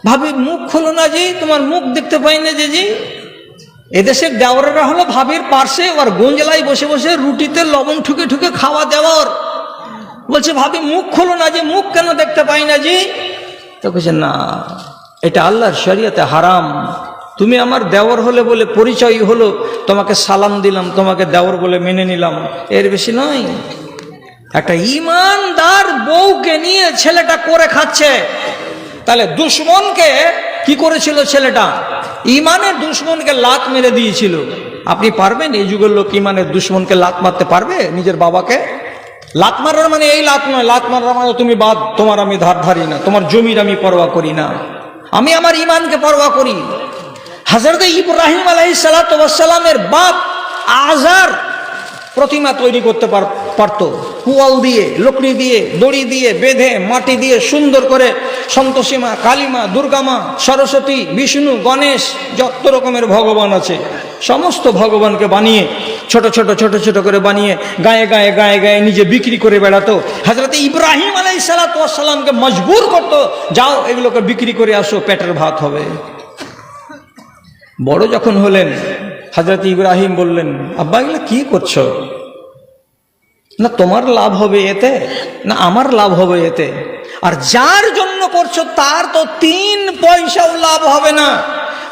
ভাবি মুখ খোলো না জি, তোমার মুখ দেখতে পাই না যে জি। এদেশের দেওয়াররা হলো ভাবির পার্শ্বে, আর গঞ্জেলায় বসে বসে রুটিতে লবণ ঠুকে ঠুকে খাওয়া দেওয়ার। বলছে ভাবি মুখ খোলো না যে, মুখ কেন দেখতে পাই না জি? তো বলছে না, এটা আল্লাহর শরিয়তে হারাম। তুমি আমার দেওর হলে বলে পরিচয় হলো, তোমাকে সালাম দিলাম, তোমাকে দেওর বলে মেনে নিলাম, এর বেশি নয়। একটা ইমানদার বউকে নিয়ে ছেলেটা করে খাচ্ছে। তাহলে দুশ্মনকে কি করেছিল ছেলেটা? ইমানের দুশ্মনকে লাত মেরে দিয়েছিল। আপনি পারবেন? এই যুগের লোক ইমানের দুশ্মনকে লাত মারতে পারবে? নিজের বাবাকে লাত মারার মানে এই লাত নয়, লাত মারার মানে তুমি বাদ, তোমার আমি ধার ধারি না, তোমার জমির আমি পরোয়া করি না, আমি আমার ইমানকে পরোয়া করি। হযরত ইব্রাহিম আলাইহিস সালাতু ওয়াস সালামের বাপ আযার প্রতিমা তৈরি করতে পারতো, কুয়াল দিয়ে, লকড়ি দিয়ে, দড়ি দিয়ে বেঁধে, মাটি দিয়ে সুন্দর করে সন্তোষীমা, কালীমা, দুর্গামা, সরস্বতী, বিষ্ণু, গণেশ, যত রকমের ভগবান আছে সমস্ত ভগবানকে বানিয়ে ছোট ছোট ছোট ছোট করে বানিয়ে গায়ে গায়ে গায়ে গায়ে নিজে বিক্রি করে বেড়াতো। হযরত ইব্রাহিম আলাইহিস সালাতু ওয়াস সালামকে মজবুর করতো, যাও এগুলোকে বিক্রি করে আসো, পেটের ভাত হবে। বড় যখন হলেন হযরত ইব্রাহিম বললেন, আব্বা এগুলো কি করছো? না তোমার লাভ হবে এতে, না আমার লাভ হবে এতে। আর যার জন্য করছো তার তো 3 পয়সাও লাভ হবে না।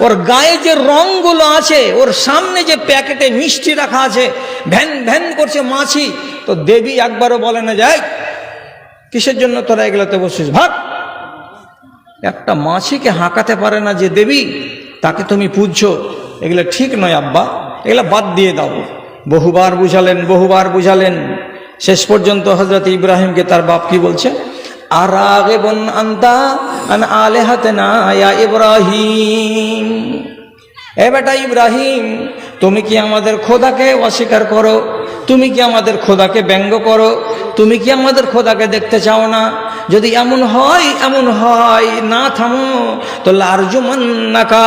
ওর গায়ে যে রংগুলো আছে, ওর সামনে যে প্যাকেটে মিষ্টি রাখা আছে, ভ্যান ভ্যান করছে মাছি, তো দেবী একবারও বলে না যায় কিসের জন্য তোরা এগুলোতে বসছিস, ভাগ। একটা মাছিকে হাঁকাতে পারে না যে দেবী, তাকে তুমি পুজছো, এগুলো ঠিক নয় আব্বা, এগুলো বাদ দিয়ে দাও। বহুবার বুঝালেন, বহুবার বুঝালেন, শেষ পর্যন্ত হযরত ইব্রাহিমকে তার বাপ কি বলছে, আরাগিবুন আনতা আন আলিহাতিনা ইয়া ইব্রাহিম। এ বেটা ইব্রাহিম, তুমি কি আমাদের খোদাকে অস্বীকার করো? তুমি কি আমাদের খোদাকে ব্যঙ্গ করো? তুমি কি আমাদের খোদাকে দেখতে চাও না? যদি এমন হয় না থামো তো লারজুমান্নাকা,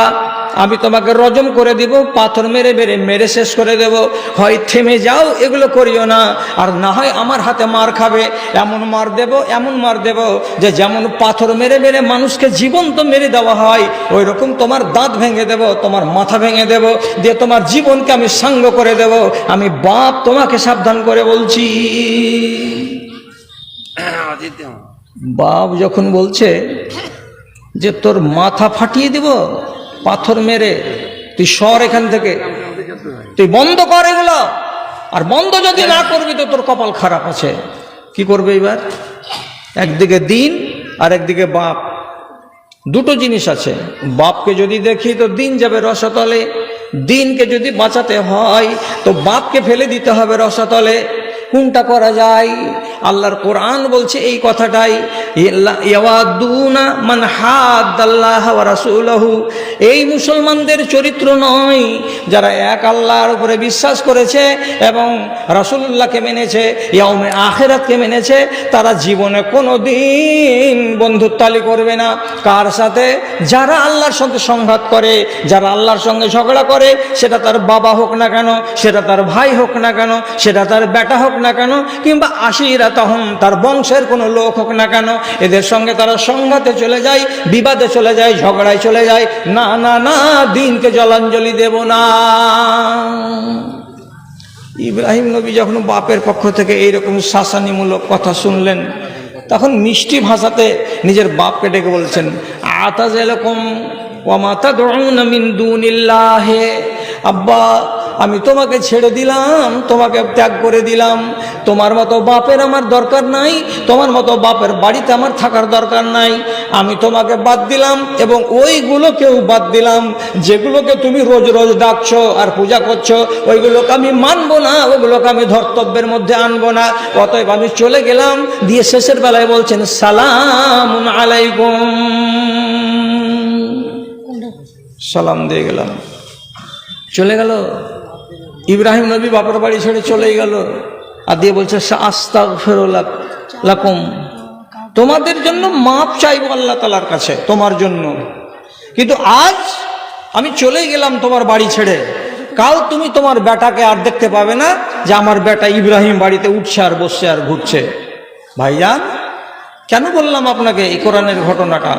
আমি তোমাকে রজম করে দিব, পাথর মেরে মেরে মেরে শেষ করে দেব। হয় থেমে যাও, এগুলো করিও না, আর না হয় আমার হাতে মার খাবে। এমন মার দেব যে যেমন পাথর মেরে মেরে মানুষকে জীবন্ত মেরে দেওয়া হয়, ওই রকম তোমার দাঁত ভেঙে দেব, তোমার মাথা ভেঙে দেব, দিয়ে তোমার জীবনকে আমি সাঙ্গ করে দেব। আমি বাপ তোমাকে সাবধান করে বলছি। বাপ যখন বলছে যে তোর মাথা ফাটিয়ে দিব পাথর মেরে, তুই সর এখান থেকে, তুই বন্ধ কর এগুলো, আর বন্ধ যদি না করবি তো তোর কপাল খারাপ আছে। কি করবে এবার? একদিকে দিন আর একদিকে বাপ, দুটো জিনিস আছে। বাপকে যদি দেখি তো দিন যাবে রসাতলে, দিনকে যদি বাঁচাতে হয় তো বাপকে ফেলে দিতে হবে রসাতলে। কোনটা করা যায়? আল্লাহর কোরআন বলছে এই কথাটাই, ইয়াওয়াদুনা মান হাদ্দাল্লাহ ওয়া রাসূলহু। এই মুসলমানদের চরিত্র নয় যারা এক আল্লাহর উপরে বিশ্বাস করেছে এবং রাসূলুল্লাহকে মেনেছে, ইয়াউমে আখিরাতকে মেনেছে, তারা জীবনে কোনো দিন বন্ধুত্বালি করবে না। কার সাথে? যারা আল্লাহর সঙ্গে সংঘাত করে, যারা আল্লাহর সঙ্গে ঝগড়া করে, সেটা তার বাবা হোক না কেন, সেটা তার ভাই হোক না কেন, সেটা তার বেটা হোক না কেন, কিংবা আশিরাতাহুম, তার বংশের কোনো লোক হোক না কেন, এদের সঙ্গে তারা সংঘাতে চলে যায়, বিবাদে চলে যায়, ঝগড়ায় চলে যায়। না না না, দিনকে জলাঞ্জলি দেব না। ইব্রাহিম নবী যখন বাপের পক্ষ থেকে এইরকম শাসানিমূলক কথা শুনলেন, তখন মিষ্টি ভাষাতে নিজের বাপকে ডেকে বলছেন, আতাযালাকুম ওয়া মা তাদউনা মিন দুনিল্লাহ। আব্বা, আমি তোমাকে ছেড়ে দিলাম, তোমাকে ত্যাগ করে দিলাম। তোমার মতো বাপের আমার দরকার নাই, তোমার মতো বাপের বাড়িতে আমার থাকার দরকার নাই। আমি তোমাকে বাদ দিলাম এবং ওইগুলোকেও বাদ দিলাম যেগুলোকে তুমি রোজ রোজ ডাকছো আর পূজা করছো। ওইগুলোকে আমি মানবো না, ওইগুলোকে আমি ধর্তব্যের মধ্যে আনবো না। অতএব আমি চলে গেলাম। দিয়ে শেষের বেলায় বলছেন, সালামুন আলাইকুম, সালাম দিয়ে গেলাম, চলে গেল। ইব্রাহিম নবী বাপের বাড়ি ছেড়ে চলে গেল, আর দিয়ে বলছে, আস্তাগফিরুল্লাহ লাকুম, তোমাদের জন্য মাপ চাইবো আল্লাহ তাআলার কাছে তোমার জন্য। কিন্তু আজ আমি চলে গেলাম তোমার বাড়ি ছেড়ে, কাল তুমি তোমার বেটাকে আর দেখতে পাবে না যে আমার বেটা ইব্রাহিম বাড়িতে উঠছে আর বসছে আর ঘুরছে। ভাইজান, কেন বললাম আপনাকে এই কোরআনের ঘটনাটা?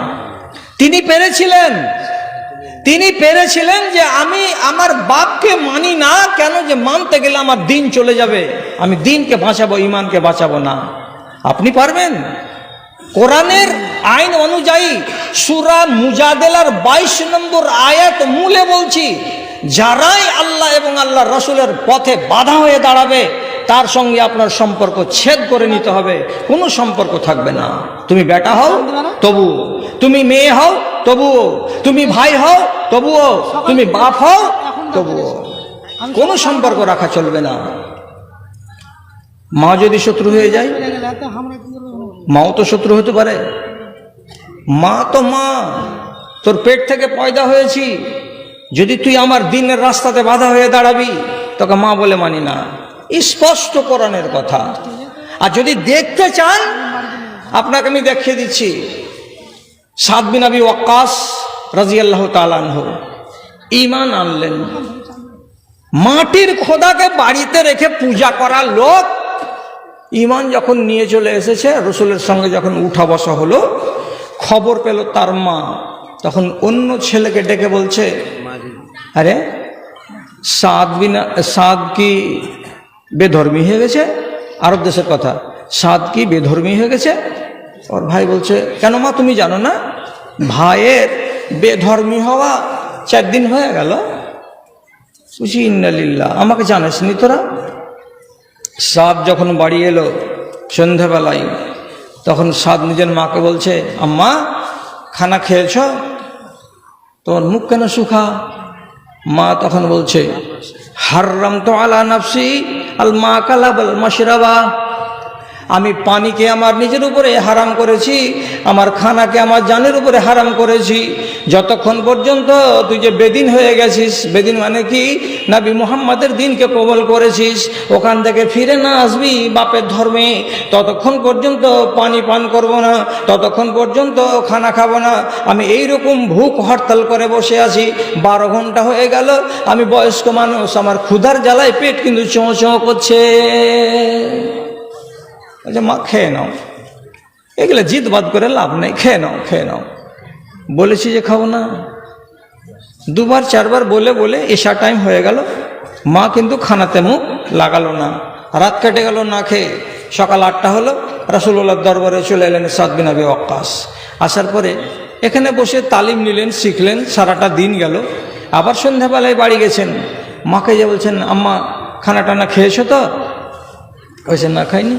তিনি পেরেছিলেন যে আমি আমার বাপকে মানি না, কেন যে মানতে গেলে আমার দিন চলে যাবে, আমি দিনকে বাঁচাবো, ইমানকে বাঁচাবো না। আপনি পারবেন? কোরআনের আইন অনুযায়ী সূরা মুজাদেলার 22 নম্বর আয়াত মূলে বলছি, যারাই আল্লাহ এবং আল্লাহ রসুলের পথে বাধা হয়ে দাঁড়াবে তার সঙ্গে আপনার সম্পর্ক ছেদ করে নিতে হবে, কোনো সম্পর্ক থাকবে না। তুমি বেটা হও তবুও, তুমি মেয়ে হও তবুও, তুমি ভাই হও তবুও, তুমি বাপ হও তবুও, কোনো সম্পর্ক রাখা চলবে না। মা যদি শত্রু হয়ে যায়, মাও তো শত্রু হতে পারে। মা তো মা, তোর পেট থেকে পয়দা হয়েছি, যদি তুই আমার দিনের রাস্তাতে বাধা হয়ে দাঁড়াবি তোকে মা বলে মানি না। স্পষ্ট কোরআনের কথা। আর যদি দেখতে চান, আপনাকে আমি দেখিয়ে দিচ্ছি। সাদ বিন আবি ওয়াক্কাস রাদিয়াল্লাহু তাআলা আনহু ঈমান আনলেন। মাটির খোদাকে বাড়িতে রেখে পূজা করা লোক ঈমান যখন নিয়ে চলে এসেছে, রসুলের সঙ্গে যখন উঠা বসা হলো, খবর পেল তার মা, তখন অন্য ছেলেকে ডেকে বলছে, আরে সাদ কি বেধর্মী হয়ে গেছে? আরব দেশের কথা, সাদ কি বেধর্মী হয়ে গেছে? ওর ভাই বলছে, কেন মা, তুমি জানো না ভাইয়ের বেধর্মী হওয়া 4 দিন হয়ে গেল? বুঝি ইন্নালিল্লাহ, আমাকে জানাসনি তোরা? সাদ যখন বাড়ি এলো সন্ধ্যাবেলায়, তখন সাদ নিজের মাকে বলছে, আম্মা খানা খেয়েছ? তোমার মুখ কেন শুখা? মা তখন বলছে, হাররামতু আলা নাফসি আল মাকালা ওয়াল মাশরাবা, আমি পানিকে আমার নিজের উপরে হারাম করেছি, আমার খানাকে আমার জানের উপরে হারাম করেছি। যতক্ষণ পর্যন্ত তুই যে বেদিন হয়ে গেছিস, বেদিন মানে কি, নবী মুহাম্মাদের দিনকে কবুল করেছিস, ওখান থেকে ফিরে না আসবি বাপের ধর্মে, ততক্ষণ পর্যন্ত পানি পান করব না, ততক্ষণ পর্যন্ত খানা খাবো না। আমি এইরকম ভুখ হরতাল করে বসে আছি, 12 ঘন্টা হয়ে গেল, আমি বয়স্ক মানুষ, আমার ক্ষুধার জ্বালায় পেট কিন্তু চোঁ চোঁ করছে। আচ্ছা মা, খেয়ে নাও, এগুলো জিদবাদ করে লাভ নেই, খেয়ে নাও, খেয়ে নাও। বলেছি যে খাবো না, 2বার 4বার বলে বলে এশা টাইম হয়ে গেল, মা কিন্তু খানাতে মুখ লাগালো না। রাত কেটে গেল না খেয়ে। সকাল 8টা হলো, রাসূলুল্লাহর দরবারে চলে এলেন সাদ বিন আবি ওয়াক্কাস। আসার পরে এখানে বসে তালিম নিলেন, শিখলেন, সারাটা দিন গেল। আবার সন্ধ্যাবেলায় বাড়ি গেছেন, মাকে যে বলছেন, আম্মা খানা টানা খেয়েছো তো? বলছেন না, খাইনি।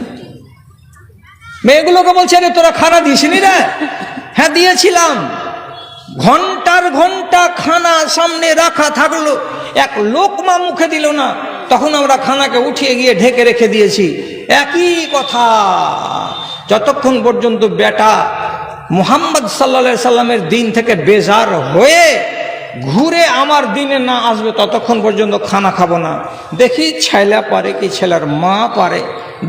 মেয়েগুলোকে বলছে, রে তোরা খানা দিসনি রে? হ্যাঁ দিয়েছিলাম। ঘন্টার ঘন্টা খানা সামনে রাখা থাকলো, এক লোকমা মুখে দিল না, তখন আমরা খানাকে উঠিয়ে গিয়ে ঢেকে রেখে দিয়েছি। একই কথা, যতক্ষণ পর্যন্ত বেটা মুহাম্মদ সাল্লাল্লাহু সাল্লামের দিন থেকে বেজার হয়ে ঘুরে আমার দিনে না আসবে ততক্ষণ পর্যন্ত খানা খাবো না। দেখি ছেলে পারে কি ছেলের মা পারে,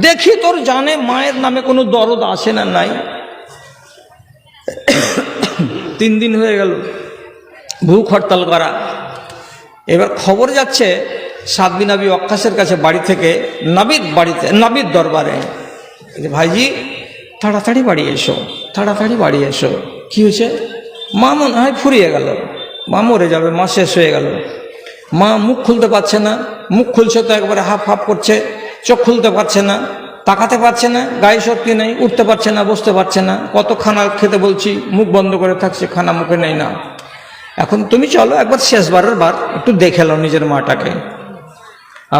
দেখি তোর জানে মায়ের নামে কোনো দরদ আসে না নাই। 3 দিন হয়ে গেল ভুখ হরতাল করা। এবার খবর যাচ্ছে সাদ বিন আবি ওয়াক্কাসের কাছে, বাড়ি থেকে নাবিদ দরবারে, ভাইজি তাড়াতাড়ি বাড়ি এসো, তাড়াতাড়ি বাড়ি এসো। কি হয়েছে? মা মনে হয় ফুরিয়ে গেল, মা মরে যাবে, মা শেষ হয়ে গেল। মা মুখ খুলতে পারছে না, মুখ খুলছে তো একবারে হাফ হাফ করছে, চোখ খুলতে পারছে না, তাকাতে পারছে না, গায়ে শক্তি নেই, উঠতে পারছে না, বসতে পারছে না। কত খানা খেতে বলছি, মুখ বন্ধ করে থাকছে, খানা মুখে নেই না। এখন তুমি চলো একবার শেষবারের বার একটু দেখে নাও নিজের মাটাকে।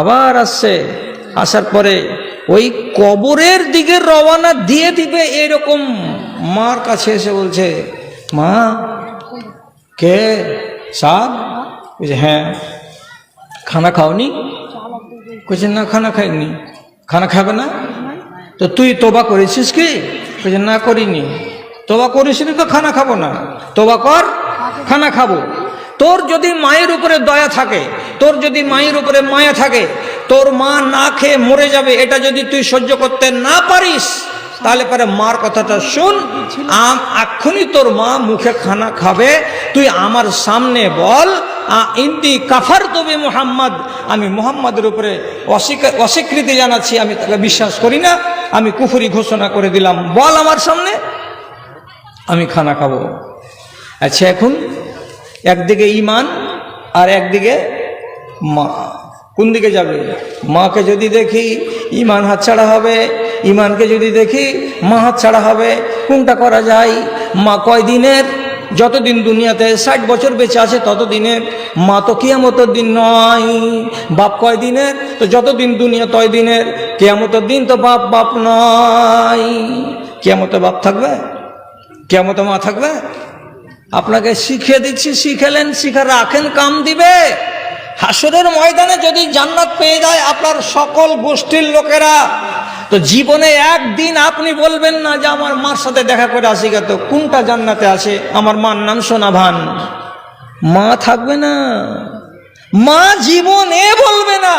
আবার আসছে, আসার পরে ওই কবরের দিকে রওনা দিয়ে দিবে এরকম মার কাছে এসে বলছে, মা কে? সাদ? বলছে হ্যাঁ। খানা খাওনি? বলছে না, খানা খাইনি। খানা খাবে না? তো তুই তোবা করেছিস কি? বলছে না করিনি। তোবা করিসনি তো খানা খাবো না। তোবা কর, খানা খাবো। তোর যদি মায়ের উপরে দয়া থাকে, তোর যদি মায়ের উপরে মায়া থাকে, তোর মা না খেয়ে মরে যাবে, এটা যদি তুই সহ্য করতে না পারিস, তাহলে পরে মার কথাটা শুন, এক্ষুনি তোর মা মুখে খানা খাবে। তুই আমার সামনে বল, ইন্দি কাফার তবে মুহাম্মদ, আমি মুহাম্মাদের উপরে অস্বীকৃতি জানাচ্ছি, আমি তাকে বিশ্বাস করি না, আমি কুফরি ঘোষণা করে দিলাম। বল আমার সামনে, আমি খানা খাবো। আচ্ছা, এখন একদিকে ইমান আর একদিকে মা, কোন দিকে যাবে? মাকে যদি দেখি ইমান হাতছাড়া হবে, ইমানকে যদি দেখি মা হাতছাড়া হবে। কোনটা করা যায়? মা কয়দিনের? যতদিন দুনিয়াতে 60 বছর বেঁচে আছে ততদিনের। মা তো কিয়ামতের দিন নয়। বাপ কয়দিনের? তো যতদিন দুনিয়া তয় দিনের। কিয়ামতের দিন তো বাপ নয়। কিয়ামতে বাপ থাকবে? কিয়ামতে মা থাকবে? আপনাকে শিখিয়ে দিচ্ছি, শিখেলেন, শিখে রাখেন, কাম দিবে। হাসরের ময়দানে যদি জান্নাত পেয়ে যায় আপনার সকল গোষ্ঠীর লোকেরা, তো জীবনে একদিন আপনি বলবেন না যে আমার মার সাথে দেখা করে আসি গে, তো কোনটা জান্নাতে আছে? আমার মার নাম সোনাভান। মা থাকবে না। মা জীবনে বলবে না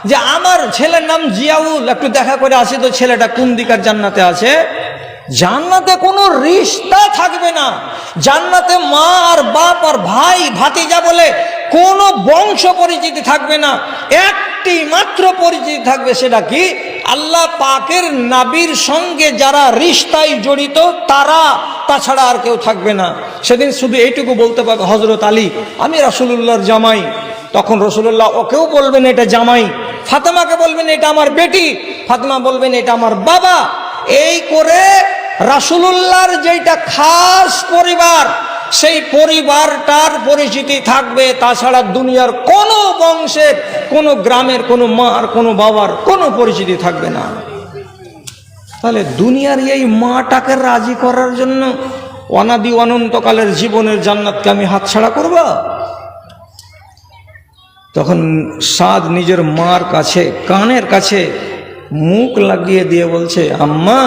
যে আমার ছেলের নাম জিয়াউল, একটু দেখা করে আসি তো ছেলেটা কোন দিকার জান্নাতে আছে। জান্নাতে কোনো রিশতা থাকবে না। জান্নাতে মা আর বাপ আর ভাই ভাতিজা বলে কোনো বংশ পরিচিতি থাকবে না। একটি মাত্র পরিচিতি থাকবে, সেটা কি? আল্লাহ পাকের নবীর সঙ্গে যারা রিশতায় জড়িত তারা, তাছাড়া আর কেউ থাকবে না। সেদিন শুধু এইটুকু বলতে পারবে হযরত আলী, আমি রাসূলুল্লাহর জামাই। তখন রাসূলুল্লাহ ওকেও বলবেন এটা জামাই, ফাতেমাকে বলবেন এটা আমার বেটি, ফাতেমা বলবেন এটা আমার বাবা। এই করে রাসূলুল্লাহর যেটা খাস পরিবার, সেই পরিবারটার পরিচিতি থাকবে। তাছাড়া দুনিয়ার কোনো বংশের, কোনো গ্রামের, কোনো মার, কোনো বাবার কোনো পরিচিতি থাকবে না। তাহলে দুনিয়ার এই মাটাকে রাজি করার জন্য অনাদি অনন্তকালের জীবনের জান্নাতকে আমি হাতছাড়া করব? তখন সাদ নিজের মার কাছে, কানের কাছে মুখ লাগিয়ে দিয়ে বলছে, আম্মা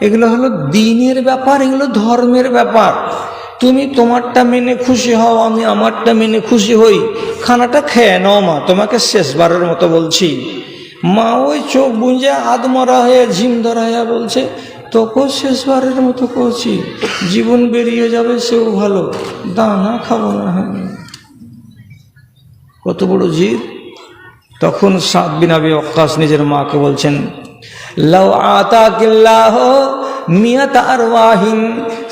এগুলো হলো দ্বীনের ব্যাপার, এগুলো ধর্মের ব্যাপার। তুমি তোমারটা মেনে খুশি হও, আমি আমারটা মেনে খুশি হই। খানাটা খেয়ে নাও মা, তোমাকে শেষবারের মতো বলছি। মা ওই চোখ বুঁজে আদমরা হয়ে ঝিম ধরা হয়ে বলছে, তোকেও শেষবারের মতো করছি, জীবন বেরিয়ে যাবে সেও ভালো, দানা খাবো না। কত বড় জিদ! তখন সাদ বিন আবি ওয়াক্কাস নিজের মাকে বলছেন, লাউ আতাকিল্লাহ মিয়াত আরওয়াহিন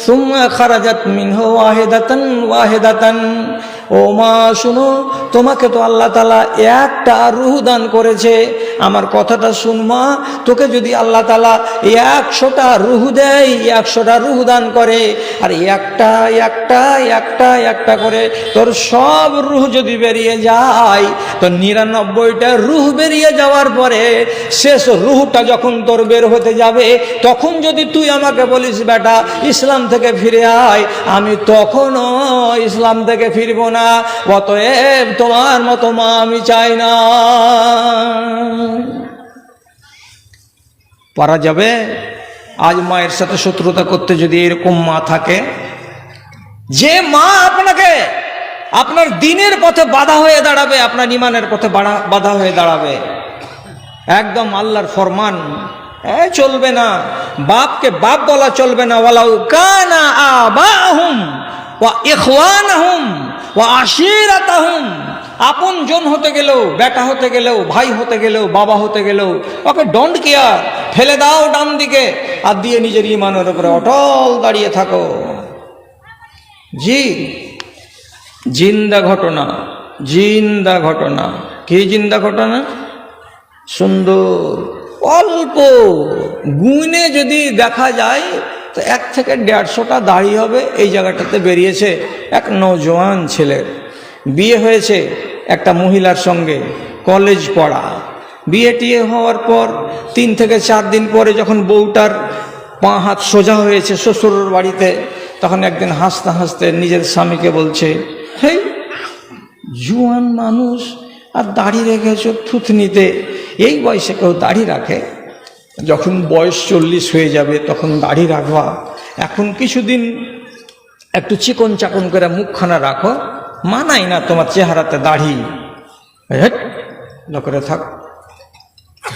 সুম্মা খারাজাত মিনহু ওয়াহিদাতান। ও মা শুনো, তোমাকে তো আল্লাহ তাআলা একটা রূহ দান করেছে, আমার কথাটা শুনমা, তোকে যদি আল্লাহ তাআলা 100টা রূহ দেয়, 100টা রূহ দান করে, আর একটা করে তোর সব রূহ যদি বেরিয়ে যায়, তো 99টা রূহ বেরিয়ে যাওয়ার পরে শেষ রূহটা যখন তোর বের হতে যাবে, তখন যদি তুই আমাকে বলিস বেটা ইসলাম থেকে ফিরে আয়, আমি তখনও ইসলাম থেকে ফিরব না। অতএব তোমার মতো মা আমি চাই না। পারা যাবে? আজ মায়ের সাথে শত্রুতা করতে যদি এরকম মা থাকে, যে মা আপনাকে আপনার দিনের পথে বাধা হয়ে দাঁড়াবে, আপনার ইমানের পথে বাধা হয়ে দাঁড়াবে, একদম আল্লাহর ফরমান চলবে না, বাপকে বাপ বলা চলবে না। ওয়ালাউ কানা আবাহুম ওয়া ইখওয়ানাহুম ওয়া আশিরাতাহুম, আপন জন হতে গেলেও, বেটা হতে গেলেও, ভাই হতে গেলেও, বাবা হতে গেলেও, ওকে ডোন্ট কেয়ার, ফেলে দাও ডান দিকে, আর দিয়ে নিজের ইমানের উপরে অটল দাঁড়িয়ে থাকো। জি, জিন্দা ঘটনা, জিন্দা ঘটনা। কি জিন্দা ঘটনা? সুন্দর, অল্প গুণে যদি দেখা যায় তো 1 থেকে 150টা দাড়ি হবে। এই জায়গাটাতে বেরিয়েছে এক নওজোয়ান ছেলের, বিয়ে হয়েছে একটা মহিলার সঙ্গে, কলেজ পড়া। বিয়ে টিয়ে হওয়ার পর 3 থেকে 4 দিন পরে যখন বউটার পা হাত সোজা হয়েছে শ্বশুরের বাড়িতে, তখন একদিন হাসতে হাসতে নিজের স্বামীকে বলছে, হেই জুয়ান মানুষ আর দাড়ি রেখেছ থুতনিতে, এই বয়সে কেউ দাড়ি রাখে? যখন বয়স 40 হয়ে যাবে তখন দাড়ি রাখবা, এখন কিছুদিন একটু চিকন চাকন করে মুখখানা রাখো, মানাই না তোমার চেহারাতে দাড়ি, করে থাক।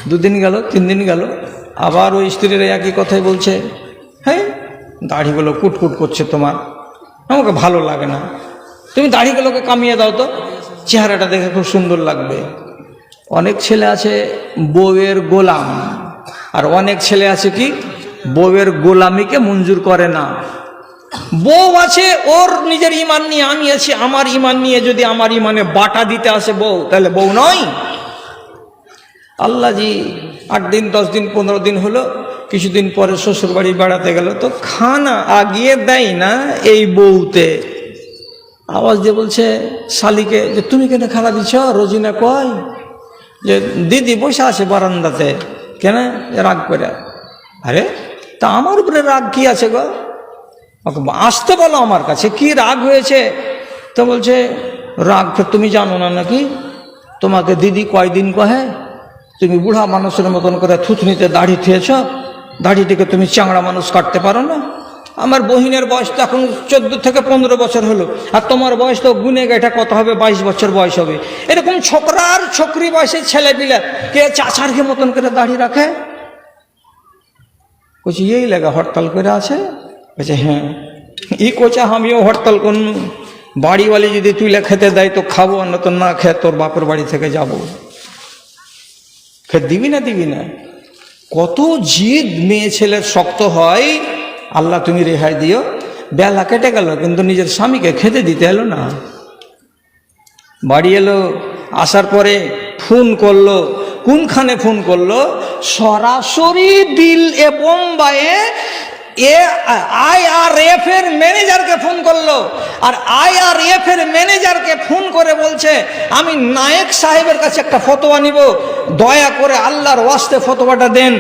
2 দিন গেল, 3 দিন গেল, আবার ওই স্ত্রীর একই কথাই বলছে, হ্যাঁ দাড়িগুলো কুটকুট করছে তোমার, আমাকে ভালো লাগে না, তুমি দাড়িগুলোকে কামিয়ে দাও তো, চেহারাটা দেখে খুব সুন্দর লাগবে। অনেক ছেলে আছে বউয়ের গোলাম, আর অনেক ছেলে আছে কি বউয়ের গোলামিকে মঞ্জুর করে না। বউ আছে ওর নিজের ইমান নিয়ে, আমি আছি আমার ইমান নিয়ে, যদি আমার ইমানে বাটা দিতে আসে বউ, তাহলে বউ নয়। আল্লাহ জি 8 দিন 10 দিন 15 দিন হলো, কিছুদিন পরে শ্বশুর বাড়ি বেড়াতে গেল, তো খানা আগিয়ে দেয় না এই বউতে। আওয়াজ দিয়ে বলছে শালিকে যে তুমি কেন খানা দিচ্ছ? রোজিনা কয় যে দিদি বসে আছে বারান্দাতে, কেন রাগ করে? আরে তা আমার উপরে রাগ কি আছে গো? আসতে বলো আমার কাছে, কি রাগ হয়েছে? তো বলছে রাগ তুমি জানো না নাকি? তোমাকে দিদি কয়দিন কহে, তুমি বুড়া মানুষের মতন করে থুতনিতে দাড়ি থুয়েছ, দাড়িটিকে তুমি চাংড়া মানুষ কাটতে পারো না? আমার বহিনের বয়স তো এখন 14 থেকে 15 বছর হলো, আর তোমার বয়স তো গুনে গেটা কত হবে, 22 বছর বয়স হবে। এরকম ছোকরার ছোকরি বয়সের ছেলে পিলে কে চাচারকে মতন করে দাড়ি রাখে? বলছি এই লেগে হরতাল করে আছে। বলছে হ্যাঁ, ই কোচা আমিও হরতাল করুন, বাড়িওয়ালি যদি তুইলে খেতে দেয় তো খাবো, আর নতুন না খেয়ে তোর বাপের বাড়ি থেকে যাবো। খেতে দিবি না? দিবি না? কত জিদ মেয়ে ছেলের শক্ত হয়। আল্লাহ তুমি রেহাই দিও। বেলা কেটে গেল কিন্তু নিজের স্বামীকে খেতে দিতে এলো না। বাড়ি এলো, আসার পরে ফোন করলো। কোনখানে ফোন করলো? সরাসরি দিল এ বোম্বাইয়ে IRF এর ম্যানেজারকে ফোন করলো। আর IRF এর ম্যানেজারকে ফোন করে বলছে আমি নায়েক সাহেবের কাছে একটা ফতোয়া নিব, দয়া করে আল্লাহর ওয়াস্তে ফতোয়াটা দেন,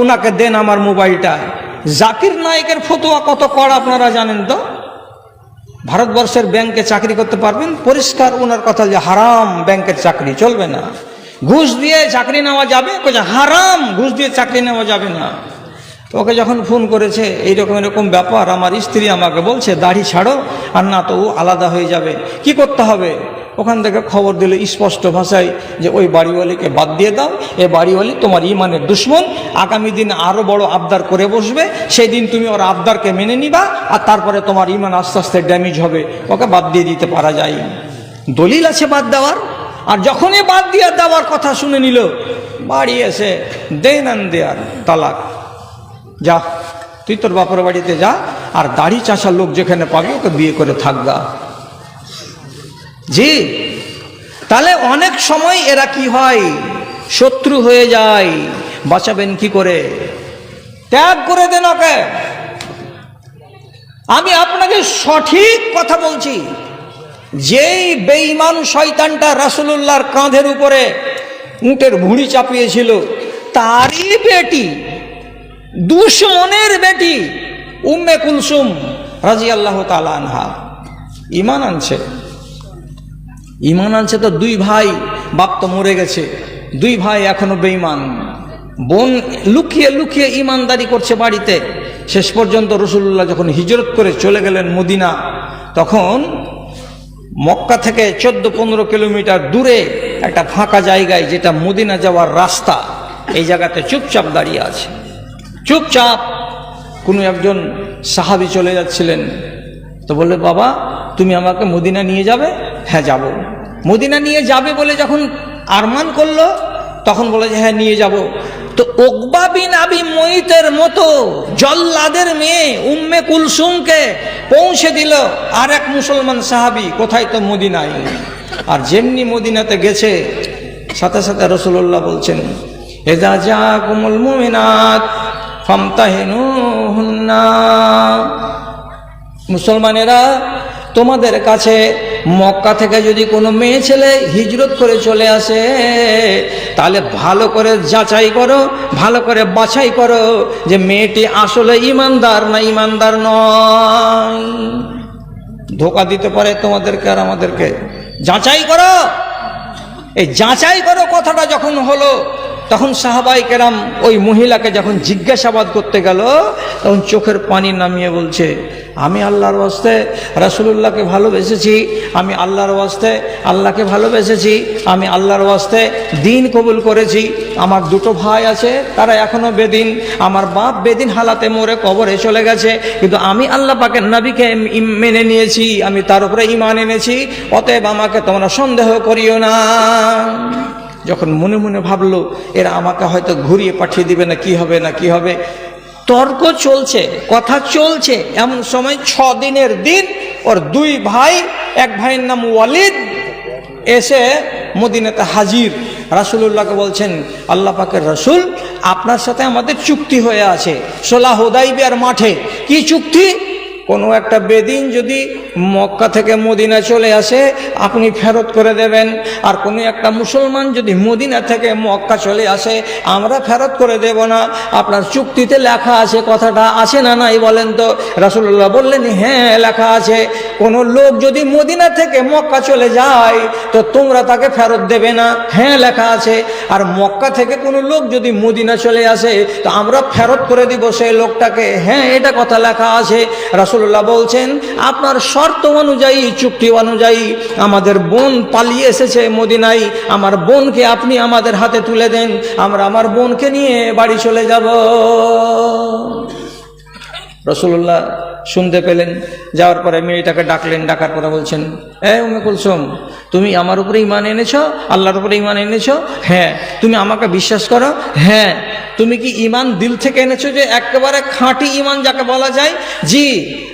ওনাকে দেন আমার মোবাইলটা। জাকির নায়েকের ফতোয়া কত কড়া আপনারা জানেন তো? ভারতবর্ষের ব্যাংকে চাকরি করতে পারবেন? পরিষ্কার ওনার কথা যে হারাম, ব্যাংকের চাকরি চলবে না। ঘুষ দিয়ে চাকরি নেওয়া যাবে? হারাম, ঘুষ দিয়ে চাকরি নেওয়া যাবে না। তো ওকে যখন ফোন করেছে এইরকম এরকম ব্যাপার, আমার স্ত্রী আমাকে বলছে দাড়ি ছাড়ো, আর না তো ও আলাদা হয়ে যাবে, কি করতে হবে? ওখান থেকে খবর দিল স্পষ্ট ভাষায় যে ওই বাড়িওয়ালিকে বাদ দিয়ে দাও, এ বাড়িওয়ালি তোমার ইমানের দুশ্মন, আগামী দিন আরও বড় আবদার করে বসবে, সেই দিন তুমি ওর আবদারকে মেনে নিবা, আর তারপরে তোমার ইমান আস্তে আস্তে ড্যামেজ হবে। ওকে বাদ দিয়ে দিতে পারা যায়, দলিল আছে বাদ দেওয়ার। আর যখনই বাদ দিয়ে দেওয়ার কথা শুনে নিল, বাড়ি এসে দেন আন দেয়ার তালাক। যা তুই তোর বাপের বাড়িতে যা, আর দাড়ি চাষার লোক যেখানে পাবি ওকে বিয়ে করে থাকবা। জি, তাহলে অনেক সময় এরা কি হয়, শত্রু হয়ে যায়, বাঁচাবেন কি করে? ত্যাগ করে দেন ওকে। আমি আপনাকে সঠিক কথা বলছি, যেই বেঈমান শয়তানটা রাসূলুল্লাহর কাঁধের উপরে উটের ভুঁড়ি চাপিয়েছিল, তারই বেটি, দুশমনের বেটি উম্মে কুলসুম রাদিয়াল্লাহু তাআলা আনহা ঈমান আনছে। ঈমান আনছে তো দুই ভাই, বাপ তো মরে গেছে, দুই ভাই এখনো বেঈমান। বোন লুকিয়ে লুকিয়ে ঈমানদারি করছে বাড়িতে। শেষ পর্যন্ত রাসূলুল্লাহ যখন হিজরত করে চলে গেলেন মদিনা, তখন মক্কা থেকে 14-15 কিলোমিটার দূরে একটা ফাঁকা জায়গায়, যেটা মদিনা যাওয়ার রাস্তা, এই জায়গাতে চুপচাপ দাঁড়িয়ে আছে। চুপচাপ কোনো একজন সাহাবী চলে যাচ্ছিলেন, তো বললে, বাবা তুমি আমাকে মদিনা নিয়ে যাবে? হ্যাঁ যাব। মদিনা নিয়ে যাবে বলে যখন আরমান করলো, তখন বলে যে হ্যাঁ নিয়ে যাব। তো উকবা বিন আবি মুইতের মতো জল্লাদের মেয়ে উম্মে কুলসুমকে পৌঁছে দিল আর এক মুসলমান সাহাবী, কোথায়? তো মদিনায়। আর যেমনি মদিনাতে গেছে, সাথে সাথে রাসূলুল্লাহ বলছেন, ইযা জাকুমুল মুমিনাত ফামতাহিনুহুন্না, মুসলমানেরা তোমাদের কাছে মক্কা থেকে যদি কোনো মেয়ে ছেলে হিজরত করে চলে আসে, তাহলে ভালো করে যাচাই করো, ভালো করে বাছাই করো যে মেয়েটি আসলে ঈমানদার না ঈমানদার নয়। ধোঁকা দিতে পারে তোমাদেরকে আর আমাদেরকে, যাচাই করো। এই যাচাই করো কথাটা যখন হলো, তখন সাহাবায়ে কেরাম ওই মহিলাকে যখন জিজ্ঞাসাবাদ করতে গেল, তখন চোখের পানি নামিয়ে বলছে, আমি আল্লাহর ওয়াস্তে রাসূলুল্লাহকে ভালোবেসেছি, আমি আল্লাহর ওয়াস্তে আল্লাহকে ভালোবেসেছি, আমি আল্লাহর ওয়াস্তে দিন কবুল করেছি। আমার দুটো ভাই আছে, তারা এখনো বেদিন, আমার বাপ বেদিন হালাতে মরে কবরে চলে গেছে, কিন্তু আমি আল্লাহ পাকের নবীকে মেনে নিয়েছি, আমি তার উপরে ঈমান এনেছি, অতএব আমাকে তোমরা সন্দেহ করিও না। যখন মনে মনে ভাবলো এরা আমাকে হয়তো ঘুরিয়ে পাঠিয়ে দিবে, না কি হবে না কি হবে, তর্ক চলছে, কথা চলছে, এমন সময় 6 দিনের দিন ওর দুই ভাই, এক ভাইয়ের নাম ওয়ালিদ, এসে মদিনাতে হাজির। রাসূলুল্লাহকে বলছেন, আল্লাহ পাকের রাসূল, আপনার সাথে আমাদের চুক্তি হয়ে আছে সুলহ হুদাইবিয়ার মাঠে। কি চুক্তি? কোনো একটা বেদিন যদি মক্কা থেকে মদিনা চলে আসে, আপনি ফেরত করে দেবেন, আর কোনো একটা মুসলমান যদি মদিনা থেকে মক্কা চলে আসে, আমরা ফেরত করে দেব না। আপনার চুক্তিতে লেখা আছে, কথাটা আছে না নাই বলেন তো? রাসূলুল্লাহ বললেন, হ্যাঁ লেখা আছে, কোনো লোক যদি মদিনা থেকে মক্কা চলে যায় তো তোমরা তাকে ফেরত দেবে না, হ্যাঁ লেখা আছে। আর মক্কা থেকে কোনো লোক যদি মদিনা চলে আসে তো আমরা ফেরত করে দিব সেই লোকটাকে, হ্যাঁ এটা কথা লেখা আছে। রাসূলুল্লাহ বলছেন, আপনার শর্ত অনুযায়ী, চুক্তি অনুযায়ী আমাদের বোন পালিয়ে এসেছে মদিনায়, আমার বোনকে আপনি আমাদের হাতে তুলে দেন, আমরা আমার বোনকে নিয়ে বাড়ি চলে যাব। রাসূলুল্লাহ শুনতে পেলেন, যাওয়ার পরে মেয়েটাকে ডাকলেন, ডাকার পরে বলছেন, উম্মে কুলসুম, তুমি আমার উপরে ঈমান এনেছো, আল্লাহর উপরে ঈমান এনেছো? হ্যাঁ। তুমি আমাকে বিশ্বাস করো? হ্যাঁ। তুমি কি ঈমান দিল থেকে এনেছো, যে একেবারে খাঁটি ঈমান যাকে বলা যায়? জি।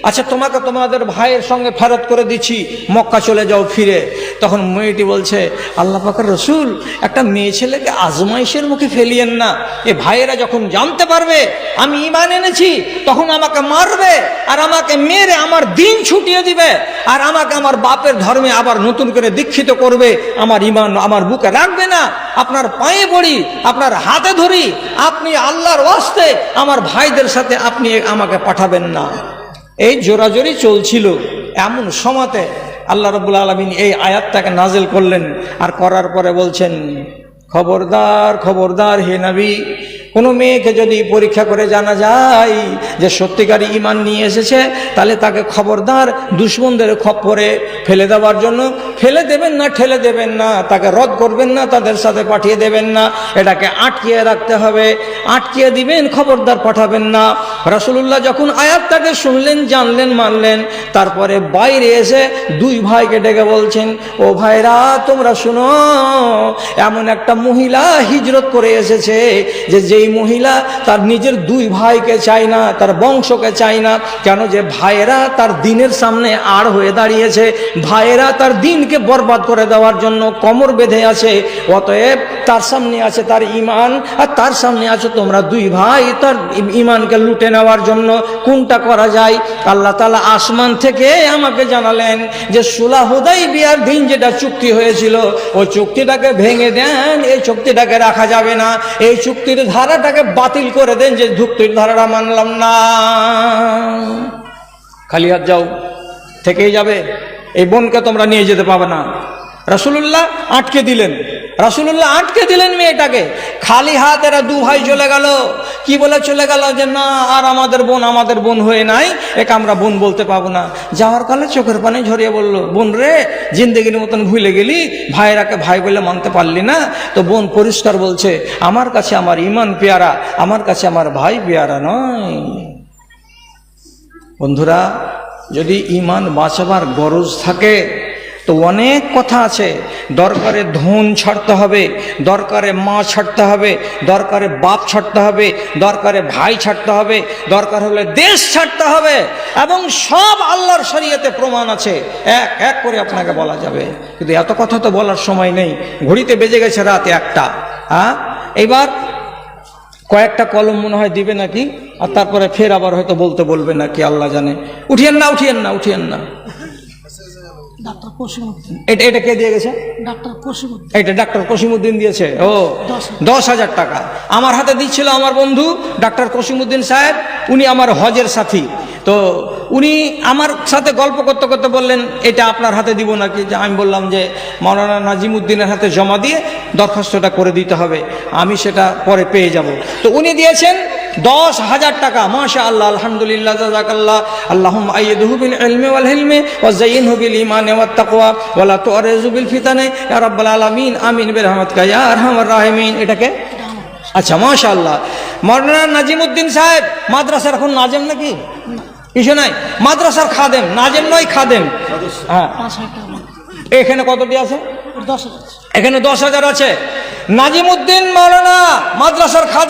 আচ্ছা, তোমাকে তোমাদের ভাইয়ের সঙ্গে ফেরত করে দিচ্ছি, মক্কা চলে যাও ফিরে। তখন মেয়েটি বলছে, আল্লাহ পাকের রাসূল, একটা মেয়ে ছেলেকে আজমাইশের মুখে ফেলিয়েন না, এ ভাইয়েরা যখন জানতে পারবে আমি ঈমান এনেছি, তখন আমাকে মারবে, আর আমাকে মেরে আমার দিন ছুটিয়ে দিবে, আর আমাকে আমার বাপের ধর্মে আবার নতুন করে দীক্ষিত করবে, আমার ঈমান আমার বুকে রাখবে না। আপনার পায়ে পড়ি, আপনার হাতে ধরি, আপনি আল্লাহর ওয়াস্তে আমার ভাইদের সাথে আপনি আমাকে পাঠাবেন না। এই জোরাজোরি চলছিল, এমন সময়তে আল্লাহ রাব্বুল আলামিন এই আয়াতটাকে নাজিল করলেন, আর করার পরে বলছেন, খবরদার খবরদার হে নবী, কোনো মেয়েকে যদি পরীক্ষা করে জানা যায় যে সত্যিকারী ঈমান নিয়ে এসেছে, তাহলে তাকে খবরদার দুশমনদের খপ্পরে ফেলে দেওয়ার জন্য ফেলে দেবেন না, ঠেলে দেবেন না, তাকে রদ করবেন না, তাদের সাথে পাঠিয়ে দেবেন না, এটাকে আটকিয়ে রাখতে হবে, আটকিয়ে দিবেন, খবরদার পাঠাবেন না। রাসূলুল্লাহ যখন আয়াতটাকে শুনলেন, জানলেন, মানলেন, তারপরে বাইরে এসে দুই ভাইকে ডেকে বলছেন, ও ভাইরা তোমরা শুনো, এমন একটা মহিলা হিজরত করে এসেছে যে যেই এই মহিলা তার নিজের দুই ভাইকে চায় না, তার বংশকে চায় না। কেন? যে ভাইয়েরা তার দিনের সামনে আড় হয়ে দাঁড়িয়েছে, ভাইয়েরা তার দিনকে বরবাদ করে দেওয়ার জন্য কোমর বেঁধে আছে। অতএব তার সামনে আছে তার ঈমান, আর তার সামনে আছে তোমরা দুই ভাই তার ঈমানকে লুটে নেওয়ার জন্য। কোনটা করা যায়? আল্লাহ তাআলা আসমান থেকে আমাকে জানালেন যে সুলাহ হুদাইবিয়ার দিন যেটা চুক্তি হয়েছিল, ওই চুক্তিটাকে ভেঙে দেন, এই চুক্তিটাকে রাখা যাবে না, এই চুক্তির ধারাটাকে বাতিল করে দেন, যে চুক্তির ধারাটা মানলাম না। খালি হাত যাও, থেকেই যাবে, এই বোনকে তোমরা নিয়ে যেতে পাবে না। রাসূলুল্লাহ আটকে দিলেন, রাসূলুল্লাহ আটকে দিলেন মেয়েটাকে। খালি হাত এরা দু ভাই চলে গেল। কি বলে চলে গেল? যে না, আর আমাদের বোন হয়ে নাই, একে আমরা বোন বলতে পাবো না। যাওয়ার কালে চোখের পানি ঝরিয়ে বলল, বোন রে, জিন্দেগির মতন ভুলে গেলি, ভাইরাকে ভাই বলে মানতে পারলি না। তো বোন পরিষ্কার বলছে, আমার কাছে আমার ঈমান পেয়ারা, আমার কাছে আমার ভাই পেয়ারা নয়। বন্ধুরা, যদি ঈমান বাঁচাবার গরজ থাকে তো অনেক কথা আছে। দরকারে ধন ছাড়তে হবে, দরকারে মা ছাড়তে হবে, দরকারে বাপ ছাড়তে হবে, দরকারে ভাই ছাড়তে হবে, দরকার হলে দেশ ছাড়তে হবে, এবং সব আল্লাহর শরীয়তে প্রমাণ আছে। এক এক করে আপনাকে বলা যাবে, কিন্তু এত কথা তো বলার সময় নেই। ঘড়িতে বেজে গেছে রাত 1টা। এইবার কয়েকটা কলম মনে হয় দিবে নাকি, আর তারপরে ফের আবার হয়তো বলবে নাকি, আল্লাহ জানে। উঠিয়েন না, উঠিয়েন না, উঠিয়েন না। এটা কে দিয়ে গেছে? এটা ডাক্তার কসিমউদ্দিন দিয়েছে। ও 10,000 টাকা আমার হাতে দিচ্ছিল আমার বন্ধু ডাক্তার কসিমউদ্দিন সাহেব। উনি আমার হজের সাথী। তো উনি আমার সাথে গল্প করতে করতে বললেন, এটা আপনার হাতে দিব নাকি? যে আমি বললাম যে মাওলানা নাজিমউদ্দিনের হাতে জমা দিয়ে দরখাস্তটা করে দিতে হবে, আমি সেটা পরে পেয়ে যাব। তো উনি দিয়েছেন 10,000 টাকা। মাশাআল্লাহ, আলহামদুলিল্লাহ, জাযাকাল্লাহ। আল্লাহুম্মা আইয়িদহু বিল ইলমি ওয়াল হিলমি ওয়া যায়্যিনহু বিল ঈমানি ওয়াত তাকওয়া ওয়া লা তু'রিজু বিল ফিতানি ইয়া রাব্বাল আলামিন, আমিন বিরহমাতিকা ইয়া আরহামার রাহিমিন। এটাকে আচ্ছা, মাশাআল্লাহ। মাওলানা নাজিমউদ্দিন সাহেব মাদ্রাসার এখন নাজেম নাকি? কিছু নাই, মাদ্রাসার খাদেম, নাজেম নয়, খাদেম। হ্যাঁ, এখানে কতটি আছে? এখানে 10,000 আছে। নাজিমউদ্দিন মাওলানা মাদ্রাসার খাদেম।